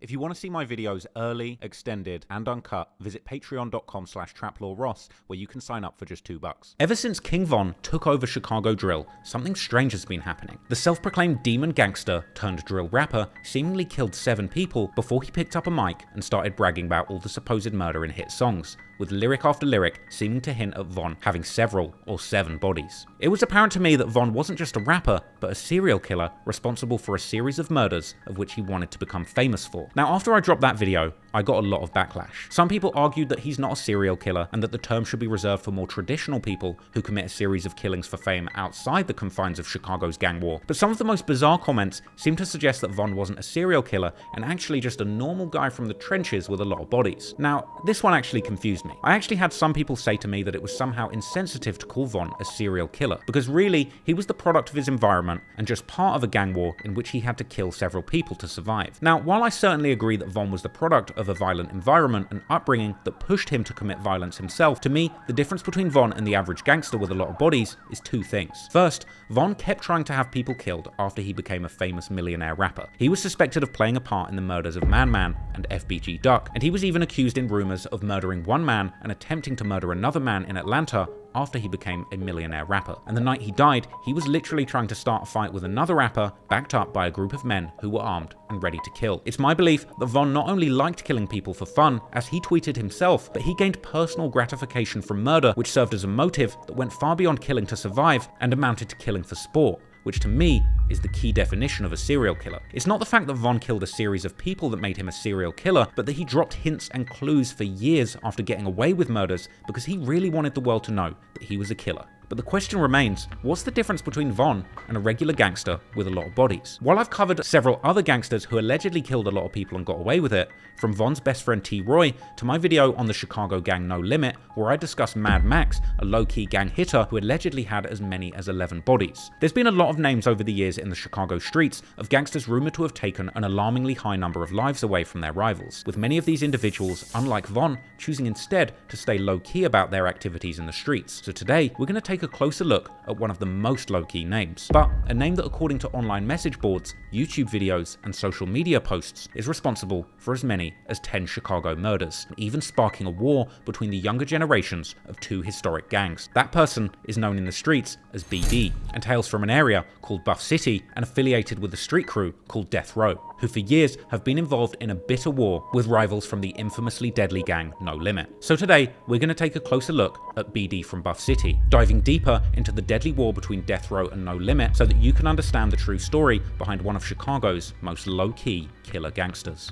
If you want to see my videos early, extended, and uncut, visit patreon.com/traplawross, where you can sign up for just $2. Ever since King Von took over Chicago drill, something strange has been happening. The self-proclaimed demon gangster turned drill rapper seemingly killed 7 people before he picked up a mic and started bragging about all the supposed murder in hit songs, with lyric after lyric seeming to hint at Von having several or 7 bodies. It was apparent to me that Von wasn't just a rapper, but a serial killer responsible for a series of murders of which he wanted to become famous for. Now, after I dropped that video, I got a lot of backlash. Some people argued that he's not a serial killer and that the term should be reserved for more traditional people who commit a series of killings for fame outside the confines of Chicago's gang war. But some of the most bizarre comments seem to suggest that Von wasn't a serial killer and actually just a normal guy from the trenches with a lot of bodies. Now, this one actually confused me. I actually had some people say to me that it was somehow insensitive to call Von a serial killer, because really, he was the product of his environment and just part of a gang war in which he had to kill several people to survive. Now, while I certainly agree that Von was the product of a violent environment and upbringing that pushed him to commit violence himself, to me, the difference between Von and the average gangster with a lot of bodies is 2 things. First, Von kept trying to have people killed after he became a famous millionaire rapper. He was suspected of playing a part in the murders of Man Man and FBG Duck, and he was even accused in rumors of murdering one man and attempting to murder another man in Atlanta after he became a millionaire rapper. And the night he died, he was literally trying to start a fight with another rapper, backed up by a group of men who were armed and ready to kill. It's my belief that Von not only liked killing people for fun, as he tweeted himself, but he gained personal gratification from murder, which served as a motive that went far beyond killing to survive and amounted to killing for sport, which to me is the key definition of a serial killer. It's not the fact that Von killed a series of people that made him a serial killer, but that he dropped hints and clues for years after getting away with murders because he really wanted the world to know that he was a killer. But the question remains, what's the difference between Von and a regular gangster with a lot of bodies? While I've covered several other gangsters who allegedly killed a lot of people and got away with it, from Von's best friend T. Roy to my video on the Chicago gang No Limit, where I discuss Mad Max, a low-key gang hitter who allegedly had as many as 11 bodies. There's been a lot of names over the years in the Chicago streets of gangsters rumored to have taken an alarmingly high number of lives away from their rivals, with many of these individuals, unlike Von, choosing instead to stay low-key about their activities in the streets. So today, we're going to take a closer look at one of the most low-key names, but a name that, according to online message boards, YouTube videos, and social media posts, is responsible for as many as 10 Chicago murders, and even sparking a war between the younger generations of 2 historic gangs. That person is known in the streets as BD, and hails from an area called Buff City and affiliated with a street crew called Death Row, who for years have been involved in a bitter war with rivals from the infamously deadly gang No Limit. So today, we're going to take a closer look at BD from Buff City, diving deeper into the deadly war between Death Row and No Limit so that you can understand the true story behind one of Chicago's most low-key killer gangsters.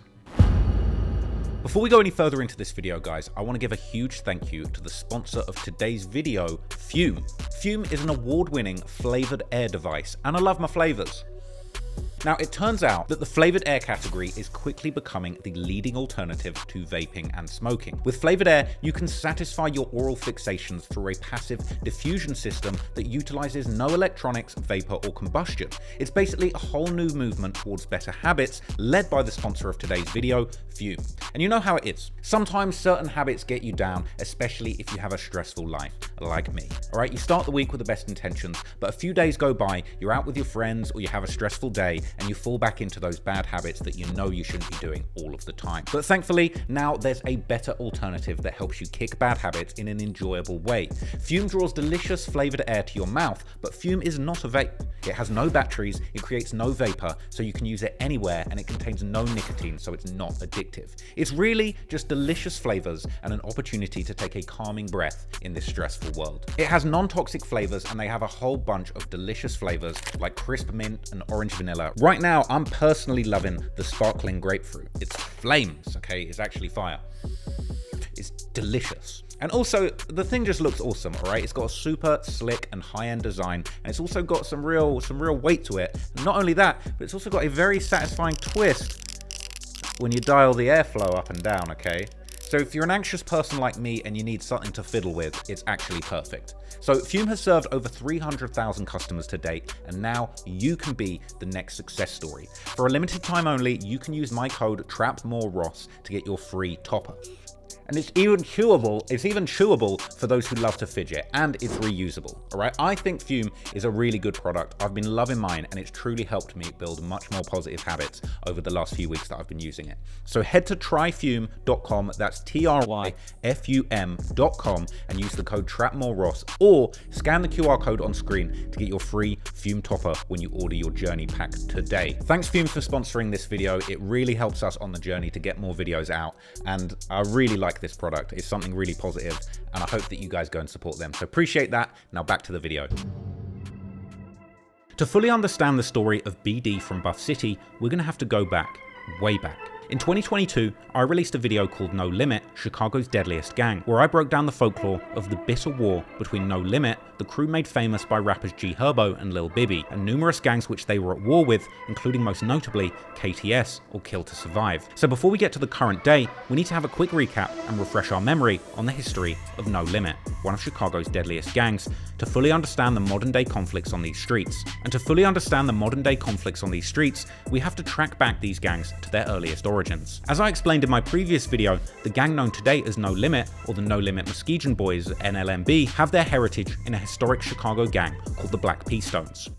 Before we go any further into this video, guys, I want to give a huge thank you to the sponsor of today's video, Fume. Fume is an award-winning flavored air device, and I love my flavors. Now, it turns out that the flavored air category is quickly becoming the leading alternative to vaping and smoking. With flavored air, you can satisfy your oral fixations through a passive diffusion system that utilizes no electronics, vapor, or combustion. It's basically a whole new movement towards better habits, led by the sponsor of today's video, Fume. And you know how it is. Sometimes certain habits get you down, especially if you have a stressful life, like me. All right, you start the week with the best intentions, but a few days go by, you're out with your friends, or you have a stressful day, and you fall back into those bad habits that you know you shouldn't be doing all of the time. But thankfully, now there's a better alternative that helps you kick bad habits in an enjoyable way. Fume draws delicious flavored air to your mouth, but Fume is not a vape. It has no batteries, it creates no vapor, so you can use it anywhere, and it contains no nicotine, so it's not addictive. It's really just delicious flavors and an opportunity to take a calming breath in this stressful world. It has non-toxic flavors, and they have a whole bunch of delicious flavors like crisp mint and orange vanilla. Right now, I'm personally loving the sparkling grapefruit. It's flames, okay? It's actually fire. It's delicious. And also, the thing just looks awesome, all right? It's got a super slick and high-end design, and it's also got some real weight to it. And not only that, but it's also got a very satisfying twist when you dial the airflow up and down, okay? So if you're an anxious person like me and you need something to fiddle with, it's actually perfect. So Fume has served over 300,000 customers to date, and now you can be the next success story. For a limited time only, you can use my code TRAPMOREROSS to get your free topper. And it's even chewable for those who love to fidget, and it's reusable, all right? I think Fume is a really good product. I've been loving mine, and it's truly helped me build much more positive habits over the last few weeks that I've been using it. So head to tryfume.com, that's tryfum.com, and use the code TRAPMOREROSS, or scan the QR code on screen to get your free Fume topper when you order your journey pack today. Thanks Fume for sponsoring this video. It really helps us on the journey to get more videos out, and I really like this product. It's something really positive, and I hope that you guys go and support them. So appreciate that. Now back to the video. To fully understand the story of BD from Buff City, we're going to have to go back, way back. In 2022, I released a video called No Limit, Chicago's Deadliest Gang, where I broke down the folklore of the bitter war between No Limit, the crew made famous by rappers G Herbo and Lil Bibby, and numerous gangs which they were at war with, including most notably KTS, or Kill to Survive. So before we get to the current day, we need to have a quick recap and refresh our memory on the history of No Limit, one of Chicago's deadliest gangs, to fully understand the modern day conflicts on these streets. And to fully understand the modern day conflicts on these streets, we have to track back these gangs to their earliest origins. As I explained in my previous video, the gang known today as No Limit, or the No Limit Muskegon Boys, NLMB, have their heritage in a historic Chicago gang called the Black P Stones.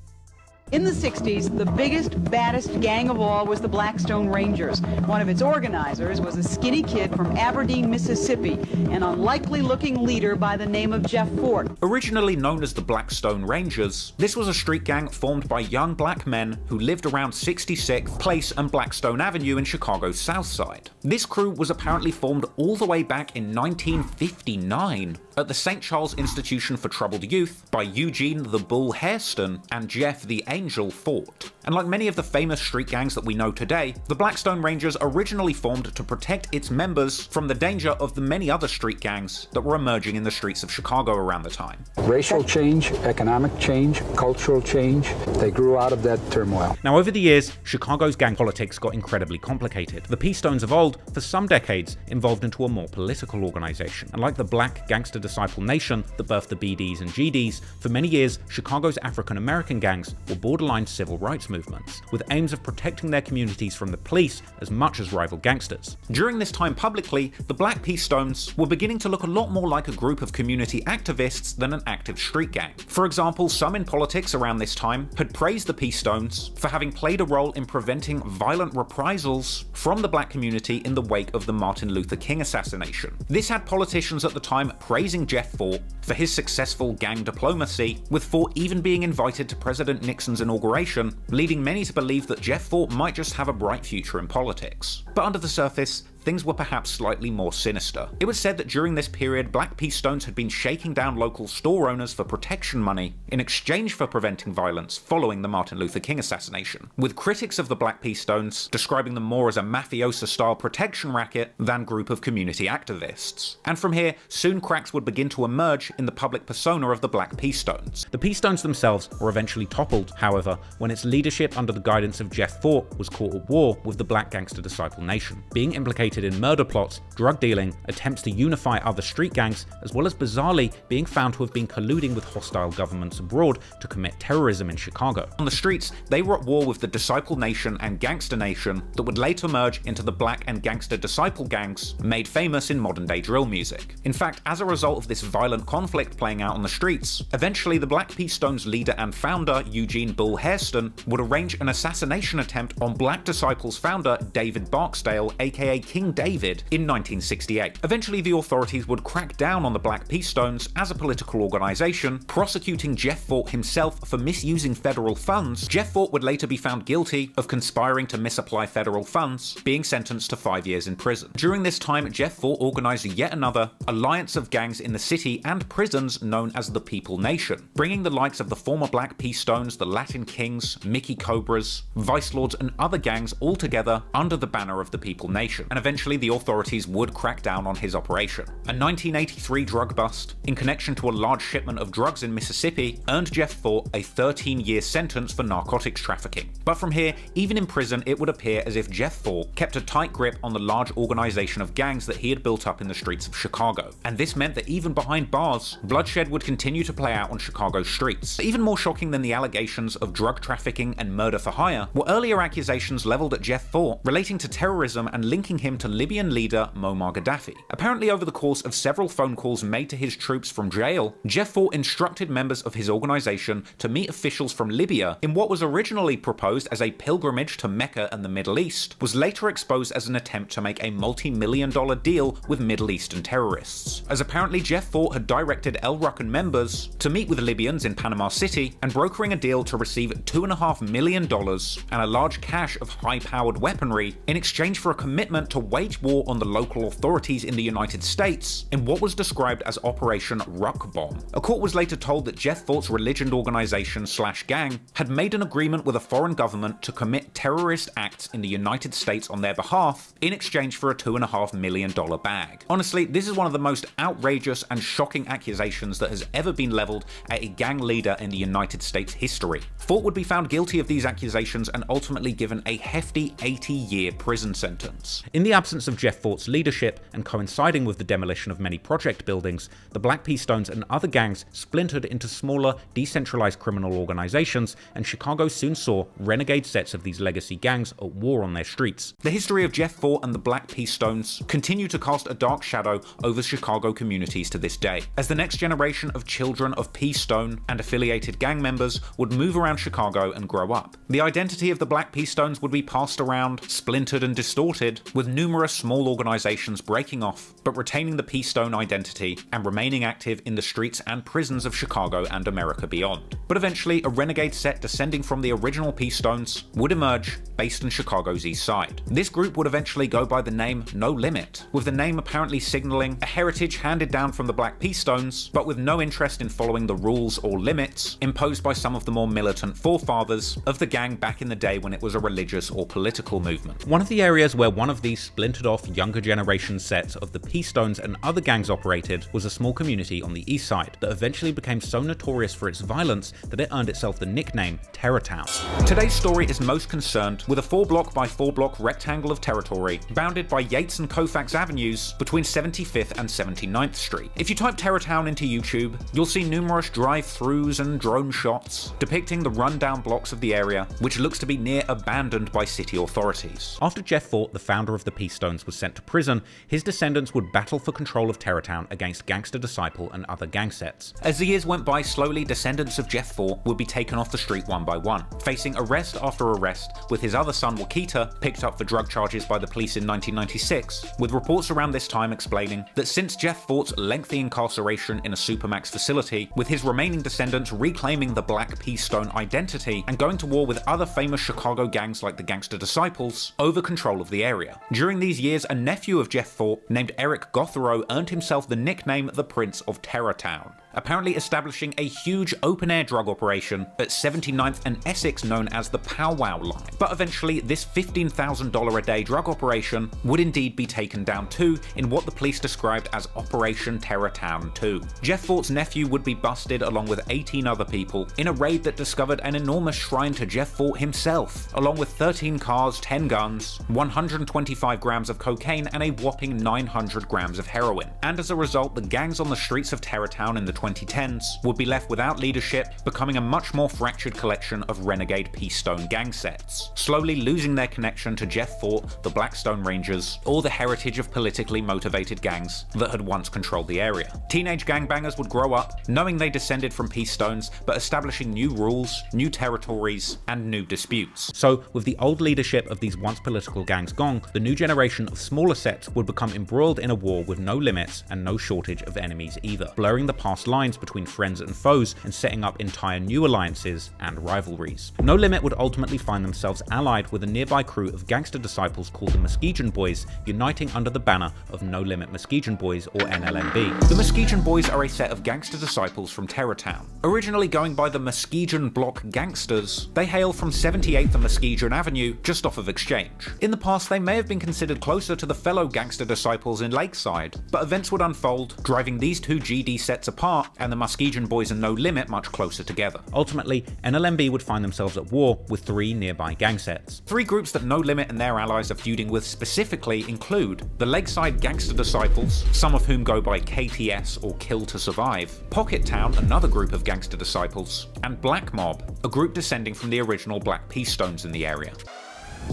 In the 60s, the biggest, baddest gang of all was the Blackstone Rangers. One of its organizers was a skinny kid from Aberdeen, Mississippi, an unlikely-looking leader by the name of Jeff Fort. Originally known as the Blackstone Rangers, this was a street gang formed by young black men who lived around 66th Place and Blackstone Avenue in Chicago's South Side. This crew was apparently formed all the way back in 1959 at the St. Charles Institution for Troubled Youth by Eugene the Bull Hairston and Jeff the Angel Fort. And like many of the famous street gangs that we know today, the Blackstone Rangers originally formed to protect its members from the danger of the many other street gangs that were emerging in the streets of Chicago around the time. Racial change, economic change, cultural change, they grew out of that turmoil. Now over the years, Chicago's gang politics got incredibly complicated. The P Stones of old, for some decades, evolved into a more political organization. And like the Black Gangster Disciple Nation that birthed the BDs and GDs, for many years, Chicago's African American gangs were borderline civil rights movements, with aims of protecting their communities from the police as much as rival gangsters. During this time publicly, the Black P Stones were beginning to look a lot more like a group of community activists than an active street gang. For example, some in politics around this time had praised the P Stones for having played a role in preventing violent reprisals from the black community in the wake of the Martin Luther King assassination. This had politicians at the time praising Jeff Fort for his successful gang diplomacy, with Fort even being invited to President Nixon's inauguration, leading many to believe that Jeff Fort might just have a bright future in politics. But under the surface, things were perhaps slightly more sinister. It was said that during this period, Black P Stones had been shaking down local store owners for protection money in exchange for preventing violence following the Martin Luther King assassination, with critics of the Black P Stones describing them more as a mafiosa-style protection racket than group of community activists. And from here, soon cracks would begin to emerge in the public persona of the Black P Stones. The P Stones themselves were eventually toppled, however, when its leadership under the guidance of Jeff Fort was caught at war with the Black Gangster Disciple Nation, being implicated in murder plots, drug dealing, attempts to unify other street gangs, as well as bizarrely being found to have been colluding with hostile governments abroad to commit terrorism in Chicago. On the streets, they were at war with the Disciple Nation and Gangster Nation that would later merge into the Black and Gangster Disciple gangs made famous in modern-day drill music. In fact, as a result of this violent conflict playing out on the streets, eventually the Black P Stones leader and founder, Eugene Bull Hairston, would arrange an assassination attempt on Black Disciples founder David Barksdale, aka King David, in 1968. Eventually, the authorities would crack down on the Black P Stones as a political organization, prosecuting Jeff Fort himself for misusing federal funds. Jeff Fort would later be found guilty of conspiring to misapply federal funds, being sentenced to 5 years in prison. During this time, Jeff Fort organized yet another alliance of gangs in the city and prisons known as the People Nation, bringing the likes of the former Black P Stones, the Latin Kings, Mickey Cobras, Vice Lords, and other gangs all together under the banner of the People Nation. And eventually the authorities would crack down on his operation. A 1983 drug bust, in connection to a large shipment of drugs in Mississippi, earned Jeff Fort a 13-year sentence for narcotics trafficking. But from here, even in prison, it would appear as if Jeff Fort kept a tight grip on the large organization of gangs that he had built up in the streets of Chicago. And this meant that even behind bars, bloodshed would continue to play out on Chicago's streets. Even more shocking than the allegations of drug trafficking and murder for hire were earlier accusations leveled at Jeff Fort relating to terrorism and linking him to Libyan leader Muammar Gaddafi. Apparently, over the course of several phone calls made to his troops from jail, Jeff Fort instructed members of his organization to meet officials from Libya in what was originally proposed as a pilgrimage to Mecca and the Middle East, was later exposed as an attempt to make a multi-million-dollar deal with Middle Eastern terrorists, as apparently Jeff Fort had directed El Ruckan members to meet with Libyans in Panama City and brokering a deal to receive $2.5 million and a large cache of high-powered weaponry in exchange for a commitment to wage war on the local authorities in the United States in what was described as Operation Ruck Bomb. A court was later told that Jeff Fort's religion organization/gang had made an agreement with a foreign government to commit terrorist acts in the United States on their behalf in exchange for a $2.5 million bag. Honestly, this is one of the most outrageous and shocking accusations that has ever been leveled at a gang leader in the United States history. Fort would be found guilty of these accusations and ultimately given a hefty 80-year prison sentence. In the absence of Jeff Fort's leadership and coinciding with the demolition of many project buildings, the Black P. Stones and other gangs splintered into smaller, decentralized criminal organizations, and Chicago soon saw renegade sets of these legacy gangs at war on their streets. The history of Jeff Fort and the Black P. Stones continue to cast a dark shadow over Chicago communities to this day, as the next generation of children of P. Stone and affiliated gang members would move around Chicago and grow up. The identity of the Black P. Stones would be passed around, splintered and distorted, with numerous small organizations breaking off, but retaining the P. Stone identity and remaining active in the streets and prisons of Chicago and America beyond. But eventually, a renegade set descending from the original P. Stones would emerge based on Chicago's east side. This group would eventually go by the name No Limit, with the name apparently signaling a heritage handed down from the Black P. Stones, but with no interest in following the rules or limits imposed by some of the more militant forefathers of the gang back in the day when it was a religious or political movement. One of the areas where one of these splintered off younger generation sets of the P. Stones and other gangs operated was a small community on the east side that eventually became so notorious for its violence that it earned itself the nickname Terrortown. Today's story is most concerned with a 4-block by 4-block rectangle of territory bounded by Yates and Koufax Avenues between 75th and 79th Street. If you type Terrortown into YouTube, you'll see numerous drive-thrus and drone shots depicting the rundown blocks of the area, which looks to be near abandoned by city authorities. After Jeff Fort, the founder of the P. Stones, was sent to prison, his descendants would battle for control of Terrortown against Gangsta Disciple and other gang sets. As the years went by, slowly descendants of Jeff Fort would be taken off the street one by one, facing arrest after arrest, with his other son Wakita picked up for drug charges by the police in 1996, with reports around this time explaining that since Jeff Fort's lengthy incarceration in a Supermax facility, with his remaining descendants reclaiming the Black P. Stone identity and going to war with other famous Chicago gangs like the Gangsta Disciples over control of the area. During these years, a nephew of Jeff Fort named Eric Gothero earned himself the nickname the Prince of Terrortown, apparently establishing a huge open-air drug operation at 79th and Essex known as the Pow Wow Line. But eventually, this $15,000 a day drug operation would indeed be taken down too in what the police described as Operation Terrortown 2. Jeff Fort's nephew would be busted along with 18 other people in a raid that discovered an enormous shrine to Jeff Fort himself, along with 13 cars, 10 guns, 125 grams of cocaine, and a whopping 900 grams of heroin. And as a result, the gangs on the streets of Terrortown in the 2010s would be left without leadership, becoming a much more fractured collection of renegade P. Stone gang sets, slowly losing their connection to Jeff Fort, the Blackstone Rangers, or the heritage of politically motivated gangs that had once controlled the area. Teenage gangbangers would grow up, knowing they descended from P. Stones, but establishing new rules, new territories, and new disputes. So, with the old leadership of these once political gangs gone, the new generation of smaller sets would become embroiled in a war with no limits and no shortage of enemies either, blurring the past line lines between friends and foes and setting up entire new alliances and rivalries. No Limit would ultimately find themselves allied with a nearby crew of gangster disciples called the Muskegon Boys, uniting under the banner of No Limit Muskegon Boys, or NLMB. The Muskegon Boys are a set of gangster disciples from Terrortown. Originally going by the Muskegon Block Gangsters, they hail from 78th and Muskegon Avenue, just off of Exchange. In the past, they may have been considered closer to the fellow gangster disciples in Lakeside, but events would unfold, driving these two GD sets apart and the Muskegon Boys and No Limit much closer together. Ultimately, NLMB would find themselves at war with three nearby gang sets. Three groups that No Limit and their allies are feuding with specifically include the Lakeside Gangster Disciples, some of whom go by KTS or Kill to Survive, Pocket Town, another group of gangster disciples, and Black Mob, a group descending from the original Black Peace Stones in the area.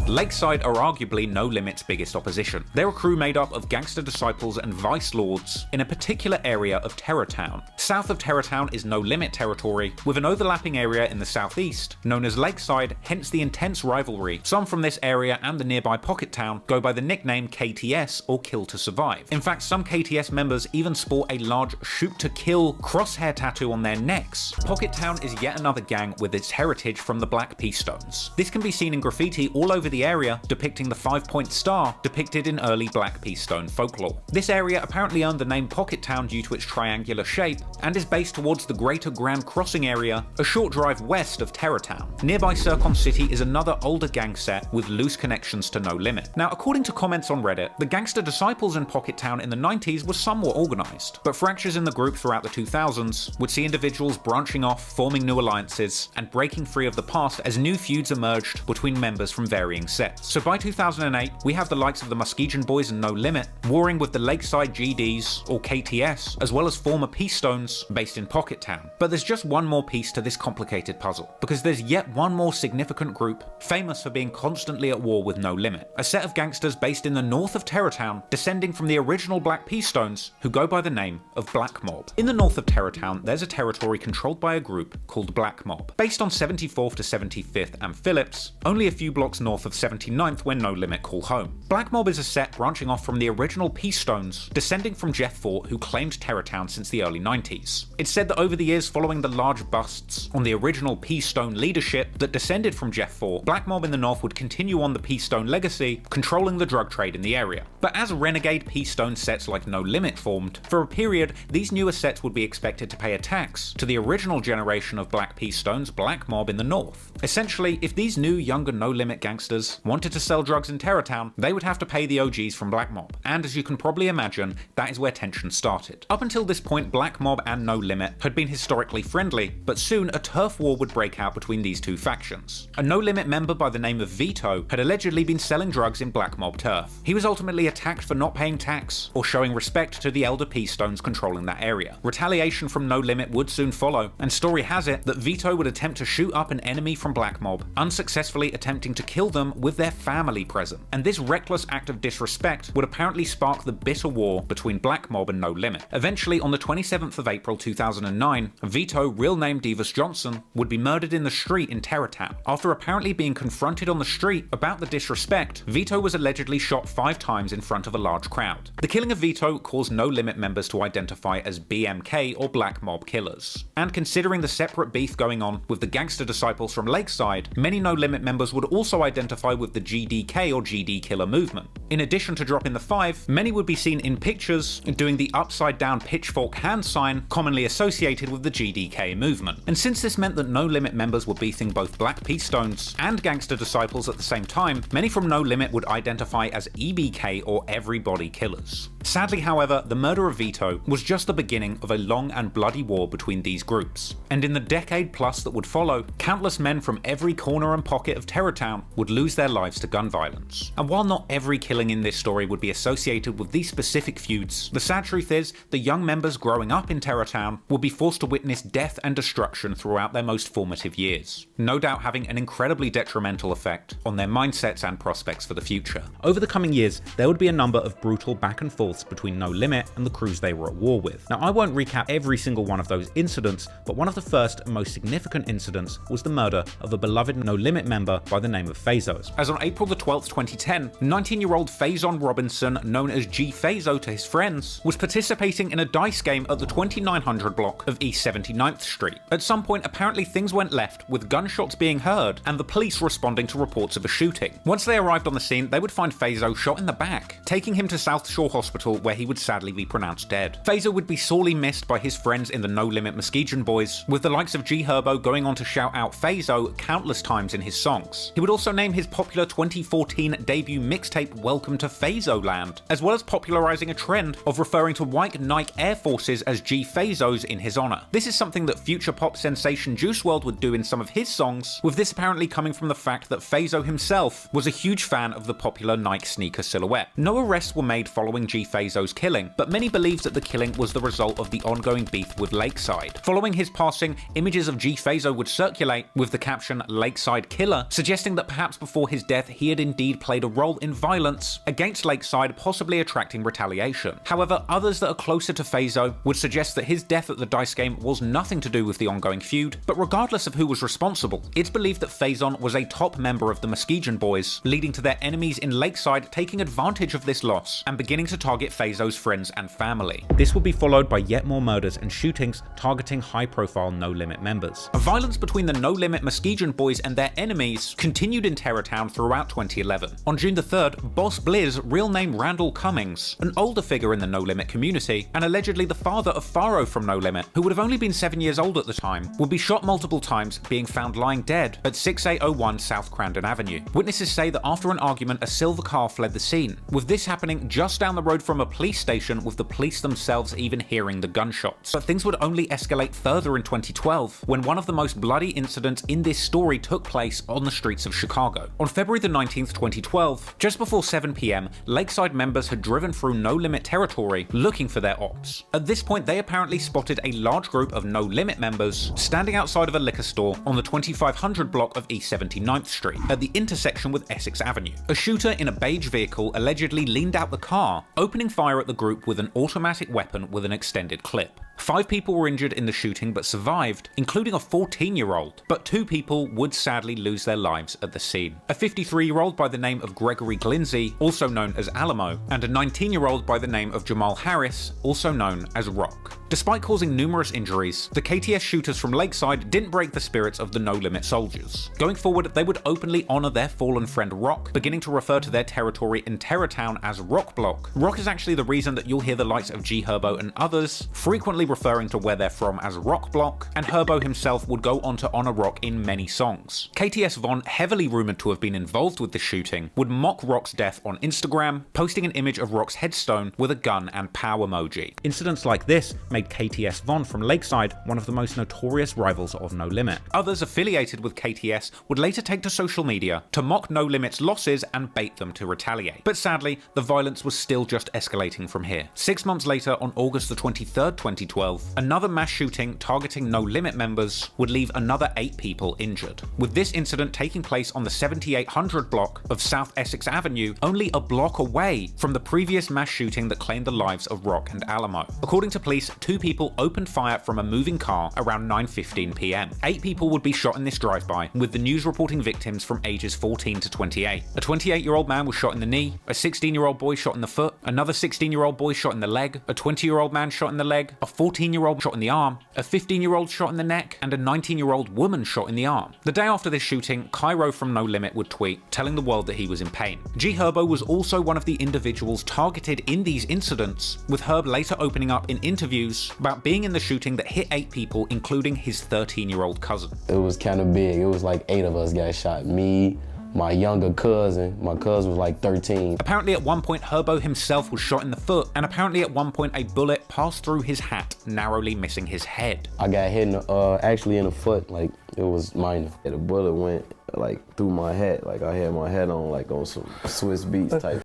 Lakeside are arguably No Limit's biggest opposition. They're a crew made up of gangster disciples and vice lords in a particular area of Terrortown. South of Terrortown is No Limit territory, with an overlapping area in the southeast, known as Lakeside, hence the intense rivalry. Some from this area and the nearby Pocket Town go by the nickname KTS or Kill to Survive. In fact, some KTS members even sport a large shoot to kill crosshair tattoo on their necks. Pocket Town is yet another gang with its heritage from the Black Peace Stones. This can be seen in graffiti all over the area, depicting the 5-point star depicted in early Black Peace Stone folklore. This area apparently earned the name Pocket Town due to its triangular shape, and is based towards the Greater Grand Crossing area, a short drive west of Terrortown. Nearby Circon City is another older gang set with loose connections to No Limit. Now, according to comments on Reddit, the gangster disciples in Pocket Town in the 90s were somewhat organised, but fractures in the group throughout the 2000s would see individuals branching off, forming new alliances, and breaking free of the past as new feuds emerged between members from varying sets. So by 2008, we have the likes of the Muskegon Boys and No Limit warring with the Lakeside GDs, or KTS, as well as former Peace Stones based in Pocket Town. But there's just one more piece to this complicated puzzle, because there's yet one more significant group famous for being constantly at war with No Limit, a set of gangsters based in the north of Terrortown, descending from the original Black Peace Stones, who go by the name of Black Mob. In the north of Terrortown, there's a territory controlled by a group called Black Mob, based on 74th to 75th and Phillips, only a few blocks north of 79th when No Limit call home. Black Mob is a set branching off from the original Peace Stones, descending from Jeff Fort, who claimed Terrortown since the early 90s. It's said that over the years following the large busts on the original Peace Stone leadership that descended from Jeff Fort, Black Mob in the north would continue on the Peace Stone legacy, controlling the drug trade in the area. But as renegade Peace Stone sets like No Limit formed, for a period, these newer sets would be expected to pay a tax to the original generation of Black Peace Stones, Black Mob in the north. Essentially, if these new, younger No Limit gangsters wanted to sell drugs in Terrortown, they would have to pay the OGs from Black Mob, and as you can probably imagine, that is where tension started. Up until this point, Black Mob and No Limit had been historically friendly, but soon a turf war would break out between these two factions. A No Limit member by the name of Vito had allegedly been selling drugs in Black Mob turf. He was ultimately attacked for not paying tax or showing respect to the elder Peace Stones controlling that area. Retaliation from No Limit would soon follow, and story has it that Vito would attempt to shoot up an enemy from Black Mob, unsuccessfully attempting to kill them with their family present. And this reckless act of disrespect would apparently spark the bitter war between Black Mob and No Limit. Eventually, on the 27th of April 2009, Vito, real name Davis Johnson, would be murdered in the street in Terrortown. After apparently being confronted on the street about the disrespect, Vito was allegedly shot 5 times in front of a large crowd. The killing of Vito caused No Limit members to identify as BMK or Black Mob killers. And considering the separate beef going on with the gangster disciples from Lakeside, many No Limit members would also identify with the GDK or GD killer movement. In addition to dropping the 5, many would be seen in pictures doing the upside down pitchfork hand sign commonly associated with the GDK movement. And since this meant that No Limit members were beefing both Black Peace Stones and gangster disciples at the same time, many from No Limit would identify as EBK or Everybody Killers. Sadly, however, the murder of Vito was just the beginning of a long and bloody war between these groups. And in the decade plus that would follow, countless men from every corner and pocket of Terrortown would lose their lives to gun violence. And while not every killing in this story would be associated with these specific feuds, the sad truth is the young members growing up in Terrortown would be forced to witness death and destruction throughout their most formative years, no doubt having an incredibly detrimental effect on their mindsets and prospects for the future. Over the coming years, there would be a number of brutal back and forths between No Limit and the crews they were at war with. Now, I won't recap every single one of those incidents, but one of the first and most significant incidents was the murder of a beloved No Limit member by the name of Phaso. Fazos, as on April the 12th, 2010, 19-year-old Faison Robinson, known as G Fazo to his friends, was participating in a dice game at the 2900 block of East 79th Street. At some point, apparently things went left, with gunshots being heard and the police responding to reports of a shooting. Once they arrived on the scene, they would find Fazo shot in the back, taking him to South Shore Hospital, where he would sadly be pronounced dead. Fazo would be sorely missed by his friends in the No Limit Muskegon Boys, with the likes of G Herbo going on to shout out Fazo countless times in his songs. He would also name his popular 2014 debut mixtape Welcome to Fazo Land, as well as popularizing a trend of referring to white Nike Air Forces as G Fazos in his honor. This is something that future pop sensation Juice WRLD would do in some of his songs, with this apparently coming from the fact that Fazo himself was a huge fan of the popular Nike sneaker silhouette. No arrests were made following G Fazo's killing, but many believe that the killing was the result of the ongoing beef with Lakeside. Following his passing, images of G Fazo would circulate with the caption Lakeside Killer, suggesting that perhaps before his death he had indeed played a role in violence against Lakeside, possibly attracting retaliation. However, others that are closer to Fazo would suggest that his death at the dice game was nothing to do with the ongoing feud, but regardless of who was responsible, it's believed that Faison was a top member of the Muskegon Boys, leading to their enemies in Lakeside taking advantage of this loss and beginning to target Fazo's friends and family. This would be followed by yet more murders and shootings targeting high-profile No Limit members. Violence between the No Limit Muskegon Boys and their enemies continued in Terrortown throughout 2011. On June the 3rd, Boss Blizz, real name Randall Cummings, an older figure in the No Limit community, and allegedly the father of Faro from No Limit, who would have only been 7 years old at the time, would be shot multiple times, being found lying dead at 6801 South Crandon Avenue. Witnesses say that after an argument, a silver car fled the scene, with this happening just down the road from a police station, with the police themselves even hearing the gunshots. But things would only escalate further in 2012, when one of the most bloody incidents in this story took place on the streets of Chicago. On February the 19th, 2012, just before 7 PM, Lakeside members had driven through No Limit territory looking for their ops. At this point, they apparently spotted a large group of No Limit members standing outside of a liquor store on the 2500 block of East 79th Street, at the intersection with Essex Avenue. A shooter in a beige vehicle allegedly leaned out the car, opening fire at the group with an automatic weapon with an extended clip. 5 people were injured in the shooting but survived, including a 14-year-old, but 2 people would sadly lose their lives at the scene. A 53-year-old by the name of Gregory Glindsey, also known as Alamo, and a 19-year-old by the name of Jamal Harris, also known as Rock. Despite causing numerous injuries, the KTS shooters from Lakeside didn't break the spirits of the No Limit soldiers. Going forward, they would openly honor their fallen friend Rock, beginning to refer to their territory in Terrortown as Rock Block. Rock is actually the reason that you'll hear the likes of G Herbo and others frequently referring to where they're from as Rock Block, and Herbo himself would go on to honor Rock in many songs. KTS Von, heavily rumored to have been involved with the shooting, would mock Rock's death on Instagram, posting an image of Rock's headstone with a gun and pow emoji. Incidents like this made KTS Von from Lakeside one of the most notorious rivals of No Limit. Others affiliated with KTS would later take to social media to mock No Limit's losses and bait them to retaliate. But sadly, the violence was still just escalating from here. 6 months later, on August the 23rd, 2012, another mass shooting targeting No Limit members would leave another 8 people injured, with this incident taking place on the 7800 block of South Essex Avenue, only a block away from the previous mass shooting that claimed the lives of Rock and Alamo. According to police, 2 people opened fire from a moving car around 9:15 PM. 8 people would be shot in this drive-by, with the news reporting victims from ages 14 to 28. A 28-year-old man was shot in the knee, a 16-year-old boy shot in the foot, another 16-year-old boy shot in the leg, a 20-year-old man shot in the leg, a 14-year-old shot in the arm, a 15-year-old shot in the neck, and a 19-year-old woman shot in the arm. The day after this shooting, Cairo from No Limit would tweet, telling the world that he was in pain. G Herbo was also one of the individuals targeted in these incidents, with Herb later opening up in interviews about being in the shooting that hit 8 people, including his 13-year-old cousin. It was kind of big. It was like 8 of us got shot. Me, my younger cousin. My cousin was like 13. Apparently at one point Herbo himself was shot in the foot, and apparently at one point a bullet passed through his hat, narrowly missing his head. I got hit in the, actually in the foot, like it was minor. The bullet went like through my hat, like I had my hat on like on some Swiss Beats type.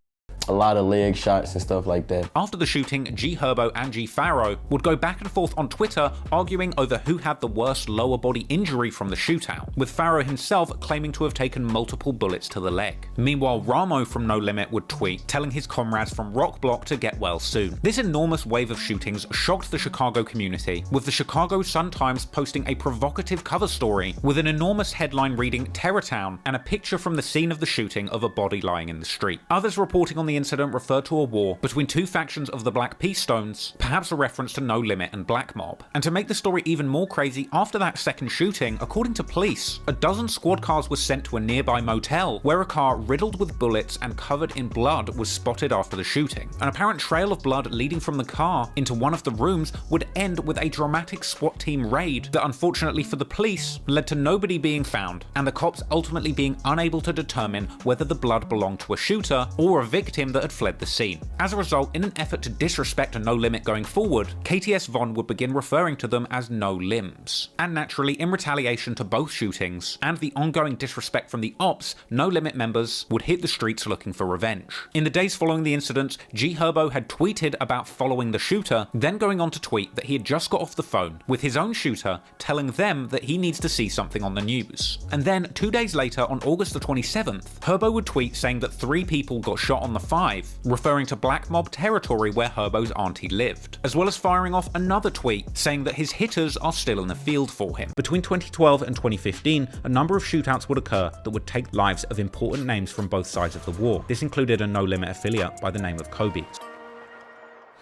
a lot of leg shots and stuff like that. After the shooting, G Herbo and G Pharaoh would go back and forth on Twitter arguing over who had the worst lower body injury from the shootout, with Pharaoh himself claiming to have taken multiple bullets to the leg. Meanwhile, Ramo from No Limit would tweet telling his comrades from Rock Block to get well soon. This enormous wave of shootings shocked the Chicago community, with the Chicago Sun-Times posting a provocative cover story with an enormous headline reading Terrortown and a picture from the scene of the shooting of a body lying in the street. Others reporting on the incident referred to a war between two factions of the Black Peace Stones, perhaps a reference to No Limit and Black Mob. And to make the story even more crazy, after that second shooting, according to police, a dozen squad cars were sent to a nearby motel where a car riddled with bullets and covered in blood was spotted after the shooting. An apparent trail of blood leading from the car into one of the rooms would end with a dramatic SWAT team raid that, unfortunately for the police, led to nobody being found and the cops ultimately being unable to determine whether the blood belonged to a shooter or a victim that had fled the scene. As a result, in an effort to disrespect No Limit going forward, KTS Von would begin referring to them as No Limbs. And naturally, in retaliation to both shootings and the ongoing disrespect from the ops, No Limit members would hit the streets looking for revenge. In the days following the incident, G Herbo had tweeted about following the shooter, then going on to tweet that he had just got off the phone with his own shooter, telling them that he needs to see something on the news. And then 2 days later, on August the 27th, Herbo would tweet saying that 3 people got shot on the 5, referring to Black Mob territory where Herbo's auntie lived, as well as firing off another tweet saying that his hitters are still in the field for him. Between 2012 and 2015, a number of shootouts would occur that would take lives of important names from both sides of the war. This included a No Limit affiliate by the name of Kobe.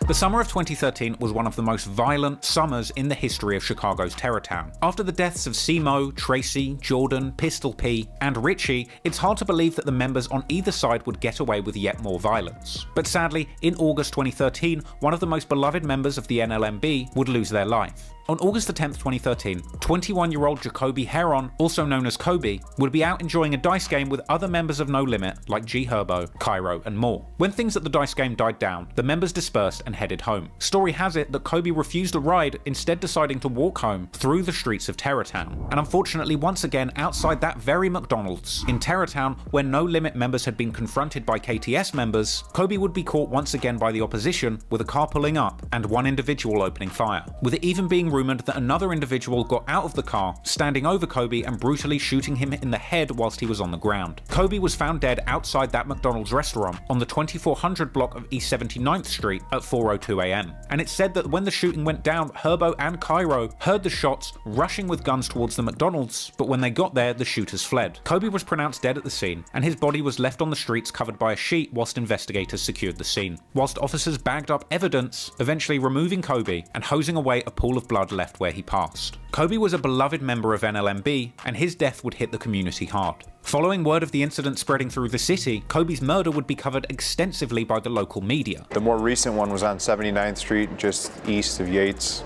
The summer of 2013 was one of the most violent summers in the history of Chicago's Terrortown. After the deaths of Simo, Tracy, Jordan, Pistol P, and Richie, it's hard to believe that the members on either side would get away with yet more violence. But sadly, in August 2013, one of the most beloved members of the NLMB would lose their life. On August 10th, 2013, 21-year-old Jacoby Heron, also known as Kobe, would be out enjoying a dice game with other members of No Limit like G Herbo, Cairo, and more. When things at the dice game died down, the members dispersed and headed home. Story has it that Kobe refused a ride, instead deciding to walk home through the streets of Terrortown. And unfortunately, once again, outside that very McDonald's in Terrortown, where No Limit members had been confronted by KTS members, Kobe would be caught once again by the opposition with a car pulling up and one individual opening fire, with it even being rumored that another individual got out of the car, standing over Kobe and brutally shooting him in the head whilst he was on the ground. Kobe was found dead outside that McDonald's restaurant on the 2400 block of East 79th Street at 4:02 AM. And it's said that when the shooting went down, Herbo and Cairo heard the shots rushing with guns towards the McDonald's, but when they got there, the shooters fled. Kobe was pronounced dead at the scene, and his body was left on the streets covered by a sheet whilst investigators secured the scene, whilst officers bagged up evidence, eventually removing Kobe and hosing away a pool of blood left where he passed. Kobe was a beloved member of NLMB, and his death would hit the community hard. Following word of the incident spreading through the city, Kobe's murder would be covered extensively by the local media. The more recent one was on 79th Street, just east of Yates.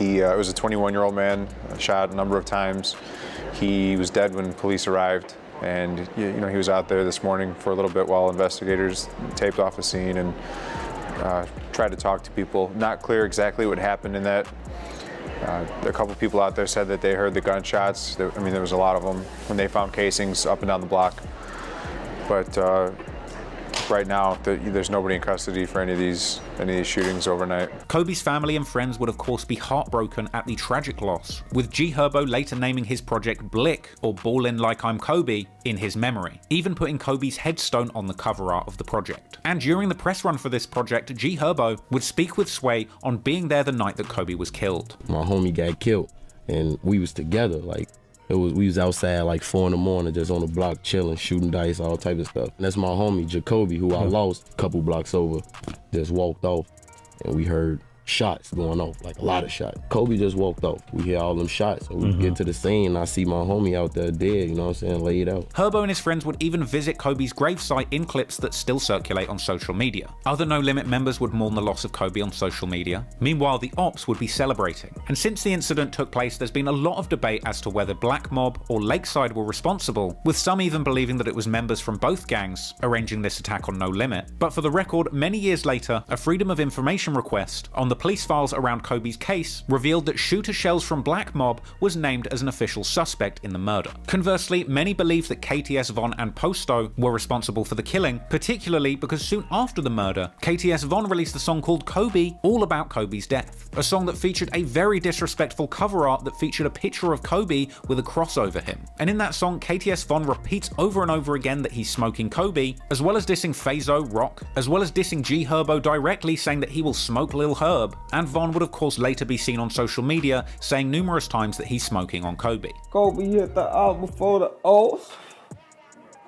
He was a 21-year-old man, shot a number of times. He was dead when police arrived, and he was out there this morning for a little bit while investigators taped off the scene and tried to talk to people. Not clear exactly what happened in that. A couple people out there said that they heard the gunshots. There was a lot of them when they found casings up and down the block. But right now, there's nobody in custody for any of these shootings overnight. Kobe's family and friends would of course be heartbroken at the tragic loss, with G Herbo later naming his project Blick, or Ballin' Like I'm Kobe, in his memory, even putting Kobe's headstone on the cover art of the project. And during the press run for this project, G Herbo would speak with Sway on being there the night that Kobe was killed. My homie got killed, and we was together, we was outside like 4 in the morning, just on the block chilling, shooting dice, all type of stuff. And that's my homie Jacoby, who I lost a couple blocks over, just walked off, and we heard shots going off, like a lot of shots. Kobe just walked off. We hear all them shots. So we get to the scene, and I see my homie out there dead, laid out. Herbo and his friends would even visit Kobe's gravesite in clips that still circulate on social media. Other No Limit members would mourn the loss of Kobe on social media. Meanwhile, the ops would be celebrating. And since the incident took place, there's been a lot of debate as to whether Black Mob or Lakeside were responsible, with some even believing that it was members from both gangs arranging this attack on No Limit. But for the record, many years later, a Freedom of Information request on the police files around Kobe's case revealed that shooter shells from Black Mob was named as an official suspect in the murder. Conversely, many believe that KTS Von and Posto were responsible for the killing, particularly because soon after the murder, KTS Von released a song called Kobe, all about Kobe's death. A song that featured a very disrespectful cover art that featured a picture of Kobe with a cross over him. And in that song, KTS Von repeats over and over again that he's smoking Kobe, as well as dissing Fazo, Rock, as well as dissing G Herbo directly, saying that he will smoke Lil Herb. And Von would of course later be seen on social media saying numerous times that he's smoking on Kobe. Kobe hit the out before the O's.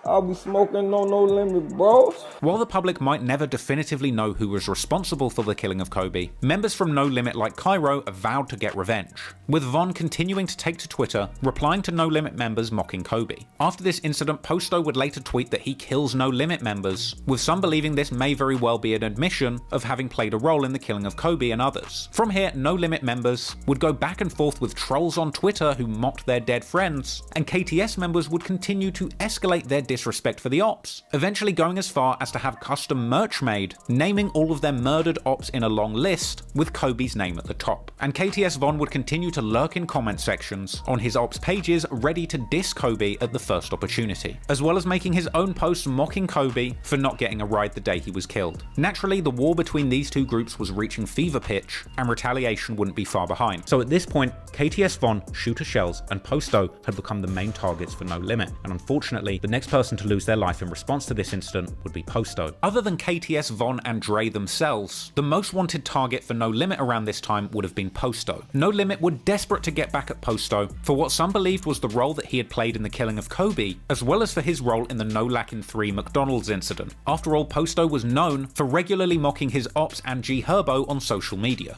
I'll be smoking no limit, bros. While the public might never definitively know who was responsible for the killing of Kobe, members from No Limit like Cairo vowed to get revenge, with Von continuing to take to Twitter, replying to No Limit members mocking Kobe. After this incident, Posto would later tweet that he kills No Limit members, with some believing this may very well be an admission of having played a role in the killing of Kobe and others. From here, No Limit members would go back and forth with trolls on Twitter who mocked their dead friends, and KTS members would continue to escalate their disrespect for the ops, eventually going as far as to have custom merch made, naming all of their murdered ops in a long list, with Kobe's name at the top. And KTS Von would continue to lurk in comment sections on his ops pages, ready to diss Kobe at the first opportunity, as well as making his own posts mocking Kobe for not getting a ride the day he was killed. Naturally, the war between these two groups was reaching fever pitch, and retaliation wouldn't be far behind. So at this point, KTS Von, Shooter Shells, and Posto had become the main targets for No Limit, and unfortunately, the next person to lose their life in response to this incident would be Posto. Other than KTS Von and Dre themselves, the most wanted target for No Limit around this time would have been Posto. No Limit were desperate to get back at Posto for what some believed was the role that he had played in the killing of Kobe, as well as for his role in the No Lackin' 3 McDonald's incident. After all, Posto was known for regularly mocking his ops and G Herbo on social media.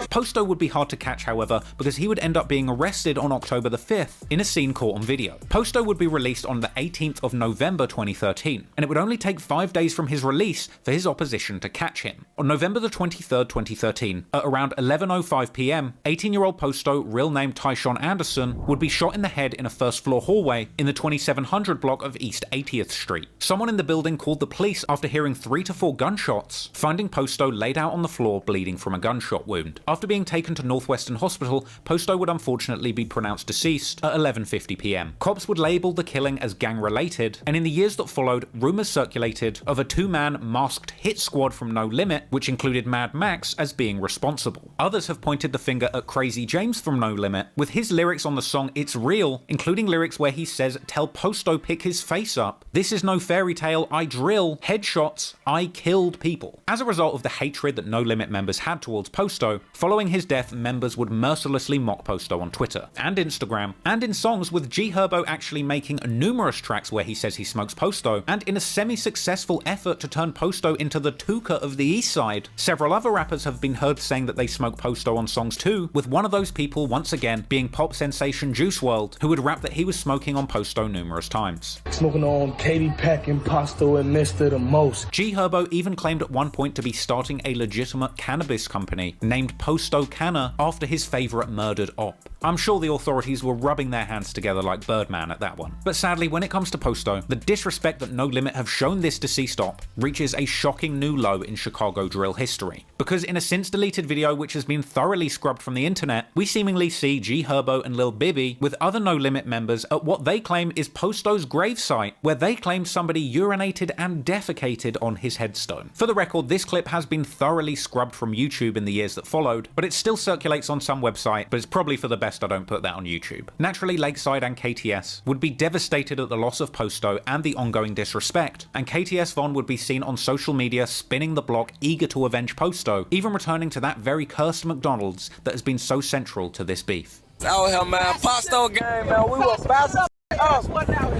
Posto would be hard to catch, however, because he would end up being arrested on October the 5th in a scene caught on video. Posto would be released on the 18th of November 2013, and it would only take 5 days from his release for his opposition to catch him. On November the 23rd, 2013, at around 11:05 p.m, 18-year-old Posto, real name Tyshawn Anderson, would be shot in the head in a first-floor hallway in the 2700 block of East 80th Street. Someone in the building called the police after hearing 3 to 4 gunshots, finding Posto laid out on the floor bleeding from a gunshot wound. After being taken to Northwestern Hospital, Posto would unfortunately be pronounced deceased at 11:50 p.m. Cops would label the killing as gang-related, and in the years that followed, rumors circulated of a 2-man masked hit squad from No Limit, which included Mad Max, as being responsible. Others have pointed the finger at Crazy James from No Limit, with his lyrics on the song It's Real, including lyrics where he says, "Tell Posto pick his face up. This is no fairy tale, I drill. Headshots, I killed people." As a result of the hatred that No Limit members had towards Posto, following his death, members would mercilessly mock Posto on Twitter and Instagram, and in songs, with G Herbo actually making numerous tracks where he says he smokes Posto, and in a semi-successful effort to turn Posto into the Tuka of the East Side, several other rappers have been heard saying that they smoke Posto on songs too, with one of those people once again being pop sensation Juice WRLD, who would rap that he was smoking on Posto numerous times. Smoking on Katy Pack and Posto and Mr. the Most. G Herbo even claimed at one point to be starting a legitimate cannabis company named Posto Canna after his favourite murdered op. I'm sure the authorities were rubbing their hands together like Birdman at that one. But sadly, when it comes to Posto, the disrespect that No Limit have shown this deceased op reaches a shocking new low in Chicago drill history. Because in a since deleted video which has been thoroughly scrubbed from the internet, we seemingly see G Herbo and Lil Bibby with other No Limit members at what they claim is Posto's gravesite, where they claim somebody urinated and defecated on his headstone. For the record, this clip has been thoroughly scrubbed from YouTube in the years that followed, but it still circulates on some website, but it's probably for the best I don't put that on YouTube. Naturally, Lakeside and KTS would be devastated at the loss of Posto and the ongoing disrespect, and KTS Von would be seen on social media spinning the block eager to avenge Posto, even returning to that very cursed McDonald's that has been so central to this beef. Out here, man. Posto game, man. We were about to up. What now?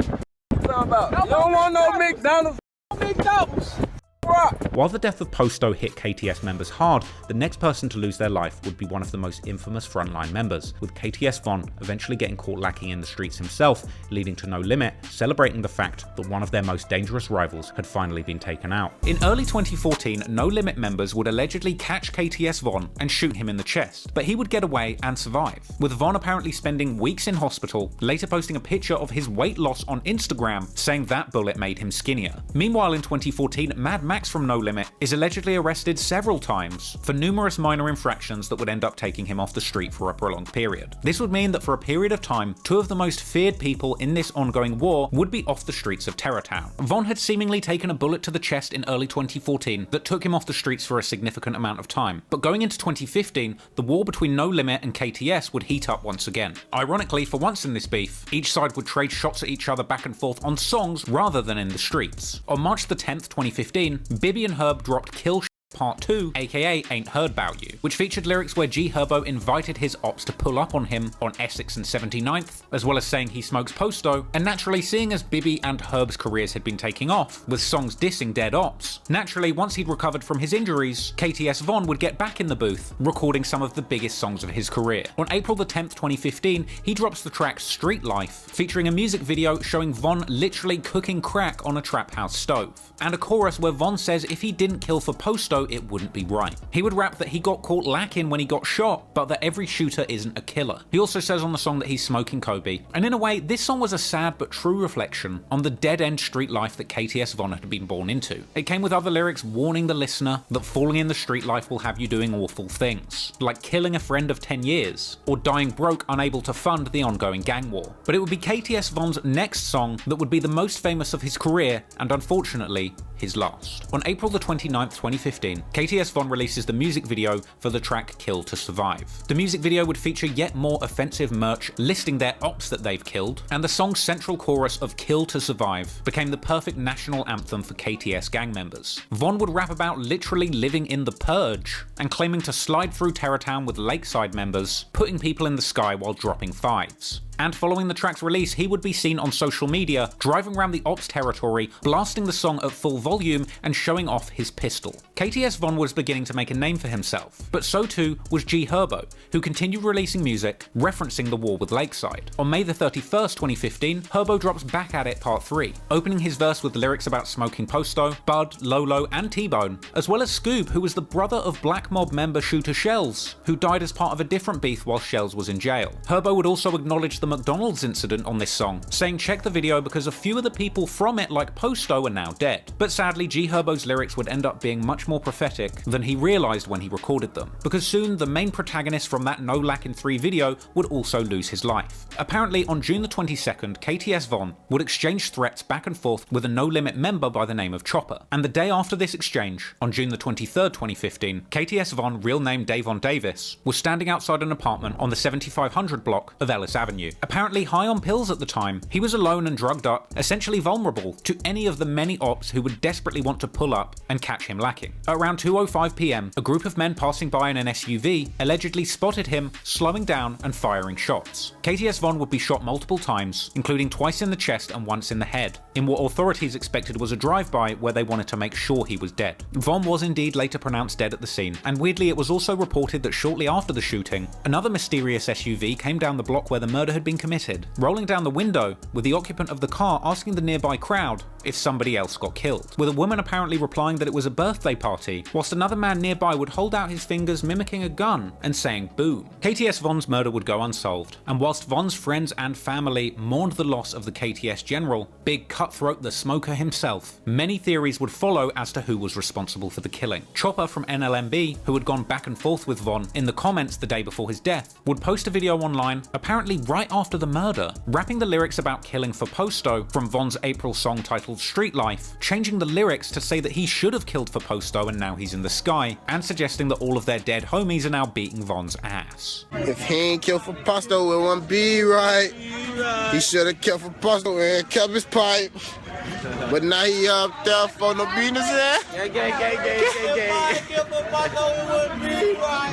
You don't want no McDonald's. McDonald's. Right. While the death of Posto hit KTS members hard, the next person to lose their life would be one of the most infamous frontline members, with KTS Von eventually getting caught lacking in the streets himself, leading to No Limit celebrating the fact that one of their most dangerous rivals had finally been taken out. In early 2014, No Limit members would allegedly catch KTS Von and shoot him in the chest, but he would get away and survive, with Von apparently spending weeks in hospital, later posting a picture of his weight loss on Instagram, saying that bullet made him skinnier. Meanwhile, in 2014, Mad Max from No Limit is allegedly arrested several times for numerous minor infractions that would end up taking him off the street for a prolonged period. This would mean that for a period of time, two of the most feared people in this ongoing war would be off the streets of Terrortown. Von had seemingly taken a bullet to the chest in early 2014 that took him off the streets for a significant amount of time, but going into 2015, the war between No Limit and KTS would heat up once again. Ironically, for once in this beef, each side would trade shots at each other back and forth on songs rather than in the streets. On March the 10th, 2015, Bibby and Herb dropped Kill Part 2, aka Ain't Heard About You, which featured lyrics where G Herbo invited his ops to pull up on him on Essex and 79th, as well as saying he smokes Posto, and naturally, seeing as Bibby and Herb's careers had been taking off, with songs dissing dead ops, naturally once he'd recovered from his injuries, KTS Von would get back in the booth, recording some of the biggest songs of his career. On April the 10th, 2015, he drops the track Street Life, featuring a music video showing Von literally cooking crack on a trap house stove, and a chorus where Von says if he didn't kill for Posto, it wouldn't be right. He would rap that he got caught lacking when he got shot, but that every shooter isn't a killer. He also says on the song that he's smoking Kobe, and in a way, this song was a sad but true reflection on the dead-end street life that KTS Von had been born into. It came with other lyrics warning the listener that falling in the street life will have you doing awful things, like killing a friend of 10 years, or dying broke unable to fund the ongoing gang war. But it would be KTS Von's next song that would be the most famous of his career, and unfortunately, his last. On April the 29th, 2015, KTS Von releases the music video for the track Kill to Survive. The music video would feature yet more offensive merch listing their ops that they've killed, and the song's central chorus of Kill to Survive became the perfect national anthem for KTS gang members. Von would rap about literally living in the purge, and claiming to slide through Terrortown with Lakeside members, putting people in the sky while dropping fives. And following the track's release, he would be seen on social media, driving around the ops territory, blasting the song at full volume and showing off his pistol. KTS Von was beginning to make a name for himself, but so too was G Herbo, who continued releasing music referencing the war with Lakeside. On May the 31st, 2015, Herbo drops Back at It Part 3, opening his verse with lyrics about smoking Posto, Bud, Lolo, and T-Bone, as well as Scoob, who was the brother of Black Mob member Shooter Shells, who died as part of a different beef while Shells was in jail. Herbo would also acknowledge the McDonald's incident on this song, saying check the video because a few of the people from it like Posto are now dead. But sadly, G Herbo's lyrics would end up being much more prophetic than he realised when he recorded them, because soon the main protagonist from that No Lack in 3 video would also lose his life. Apparently on June the 22nd, KTS Von would exchange threats back and forth with a No Limit member by the name of Chopper, and the day after this exchange, on June the 23rd, 2015, KTS Von, real name Davon Davis, was standing outside an apartment on the 7500 block of Ellis Avenue. Apparently high on pills at the time, he was alone and drugged up, essentially vulnerable to any of the many ops who would desperately want to pull up and catch him lacking. At around 2:05 PM, a group of men passing by in an SUV allegedly spotted him slowing down and firing shots. KTS Von would be shot multiple times, including twice in the chest and once in the head, in what authorities expected was a drive-by where they wanted to make sure he was dead. Von was indeed later pronounced dead at the scene, and weirdly it was also reported that shortly after the shooting, another mysterious SUV came down the block where the murder had been committed, rolling down the window with the occupant of the car asking the nearby crowd if somebody else got killed, with a woman apparently replying that it was a birthday party, whilst another man nearby would hold out his fingers mimicking a gun and saying boom. KTS Von's murder would go unsolved, and whilst Von's friends and family mourned the loss of the KTS general, Big Cutthroat the Smoker himself, many theories would follow as to who was responsible for the killing. Chopper from NLMB, who had gone back and forth with Von in the comments the day before his death, would post a video online apparently right after the murder, rapping the lyrics about killing for Posto from Von's April song titled Street Life, changing the lyrics to say that he should have killed for Posto and now he's in the sky, and suggesting that all of their dead homies are now beating Von's ass. If he ain't killed for Posto, it won't be right. He should have killed for Posto and kept his pipe. But now he up there for no business, eh?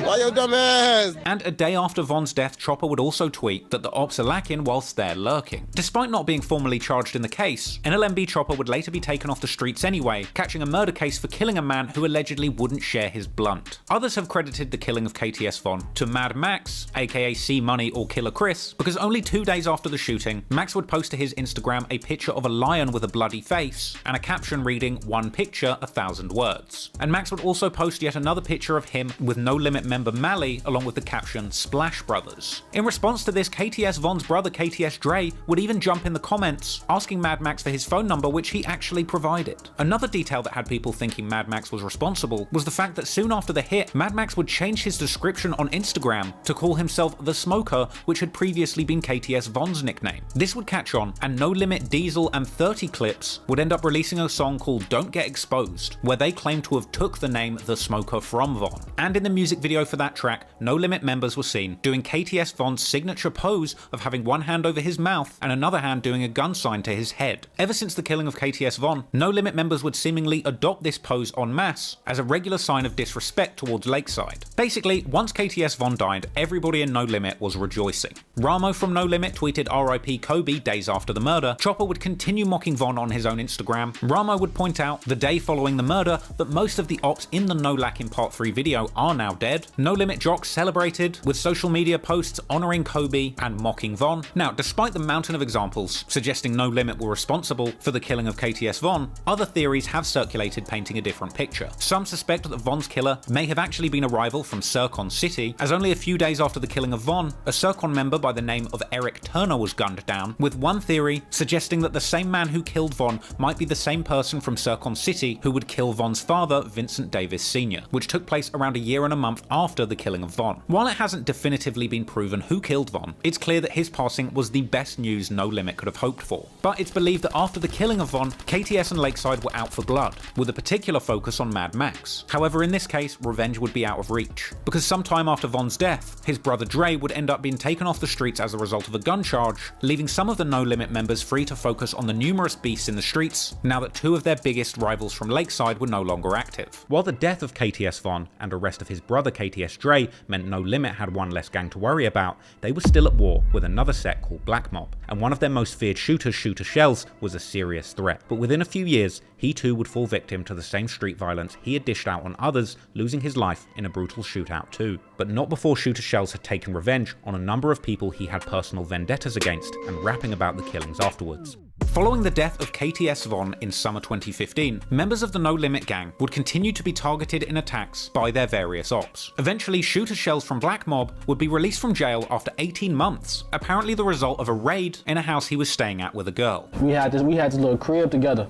Why your dumb ass? And a day after Von's death, Chopper would also tweet that the ops are lacking whilst they're lurking. Despite not being formally charged in the case, NLMB Chopper would later be taken off the streets anyway, catching a murder case for killing a man who allegedly wouldn't share his blunt. Others have credited the killing of KTS Von to Mad Max, aka C Money or Killer Chris, because only 2 days after the shooting, Max would post to his Instagram a picture of a lion with a bloody face and a caption reading, "One picture, 1,000 words." And Max would also post yet another picture of him with No Limit member Mally along with the caption Splash Brothers. In response to this, KTS Von's brother KTS Dre would even jump in the comments asking Mad Max for his phone number, which he actually provided. Another detail that had people thinking Mad Max was responsible was the fact that soon after the hit, Mad Max would change his description on Instagram to call himself The Smoker, which had previously been KTS Von's nickname. This would catch on, and No Limit, Diesel and 30 Clips would end up releasing a song called Don't Get Exposed, where they claim to have took the name The Smoker from Von. And in the music video for that track, No Limit members were seen doing KTS Von's signature pose of having one hand over his mouth and another hand doing a gun sign to his head. Ever since the killing of KTS Von, No Limit members would seemingly adopt this pose en masse as a regular sign of disrespect towards Lakeside. Basically, once KTS Von died, everybody in No Limit was rejoicing. Ramo from No Limit tweeted RIP Kobe days after the murder. Chopper would continue mocking Von on his own Instagram. Ramo would point out, the day following the murder, that most of the ops in the No Lack in Part 3 video are now dead. No Limit jocks celebrated with social media posts honouring Kobe and mocking Von. Now, despite the mountain of examples suggesting No Limit were responsible for the killing of KTS Von, other theories have circulated painting a different picture. Some suspect that Von's killer may have actually been a rival from Sircon City, as only a few days after the killing of Von, a Sircon member by the name of Eric Turner was gunned down, with one theory suggesting that the same man who killed Von might be the same person from Sircon City who would kill Von's father, Vincent Davis Sr., which took place around a year and a month after the killing of Von. While it hasn't definitively been proven who killed Von, it's clear that his passing was the best news No Limit could have hoped for. But it's believed that after the killing of Von, KTS and Lakeside were out for blood, with a particular focus on Mad Max. However, in this case, revenge would be out of reach, because sometime after Von's death, his brother Dre would end up being taken off the streets as a result of a gun charge, leaving some of the No Limit members free to focus on the numerous beasts in the streets, now that two of their biggest rivals from Lakeside were no longer active. While the death of KTS Von and arrest of his brother KTS Dre meant No Limit had one less gang to worry about, they were still at war with another set called Black Mob, and one of their most feared shooters, Shooter Shells, was a serious threat. But within a few years, he too would fall victim to the same street violence he had dished out on others, losing his life in a brutal shootout too. But not before Shooter Shells had taken revenge on a number of people he had personal vendettas against, and rapping about the killings afterwards. Following the death of KTS Von in summer 2015, members of the No Limit gang would continue to be targeted in attacks by their various ops. Eventually, Shooter Shells from Black Mob would be released from jail after 18 months, apparently the result of a raid in a house he was staying at with a girl. We had this little crib together,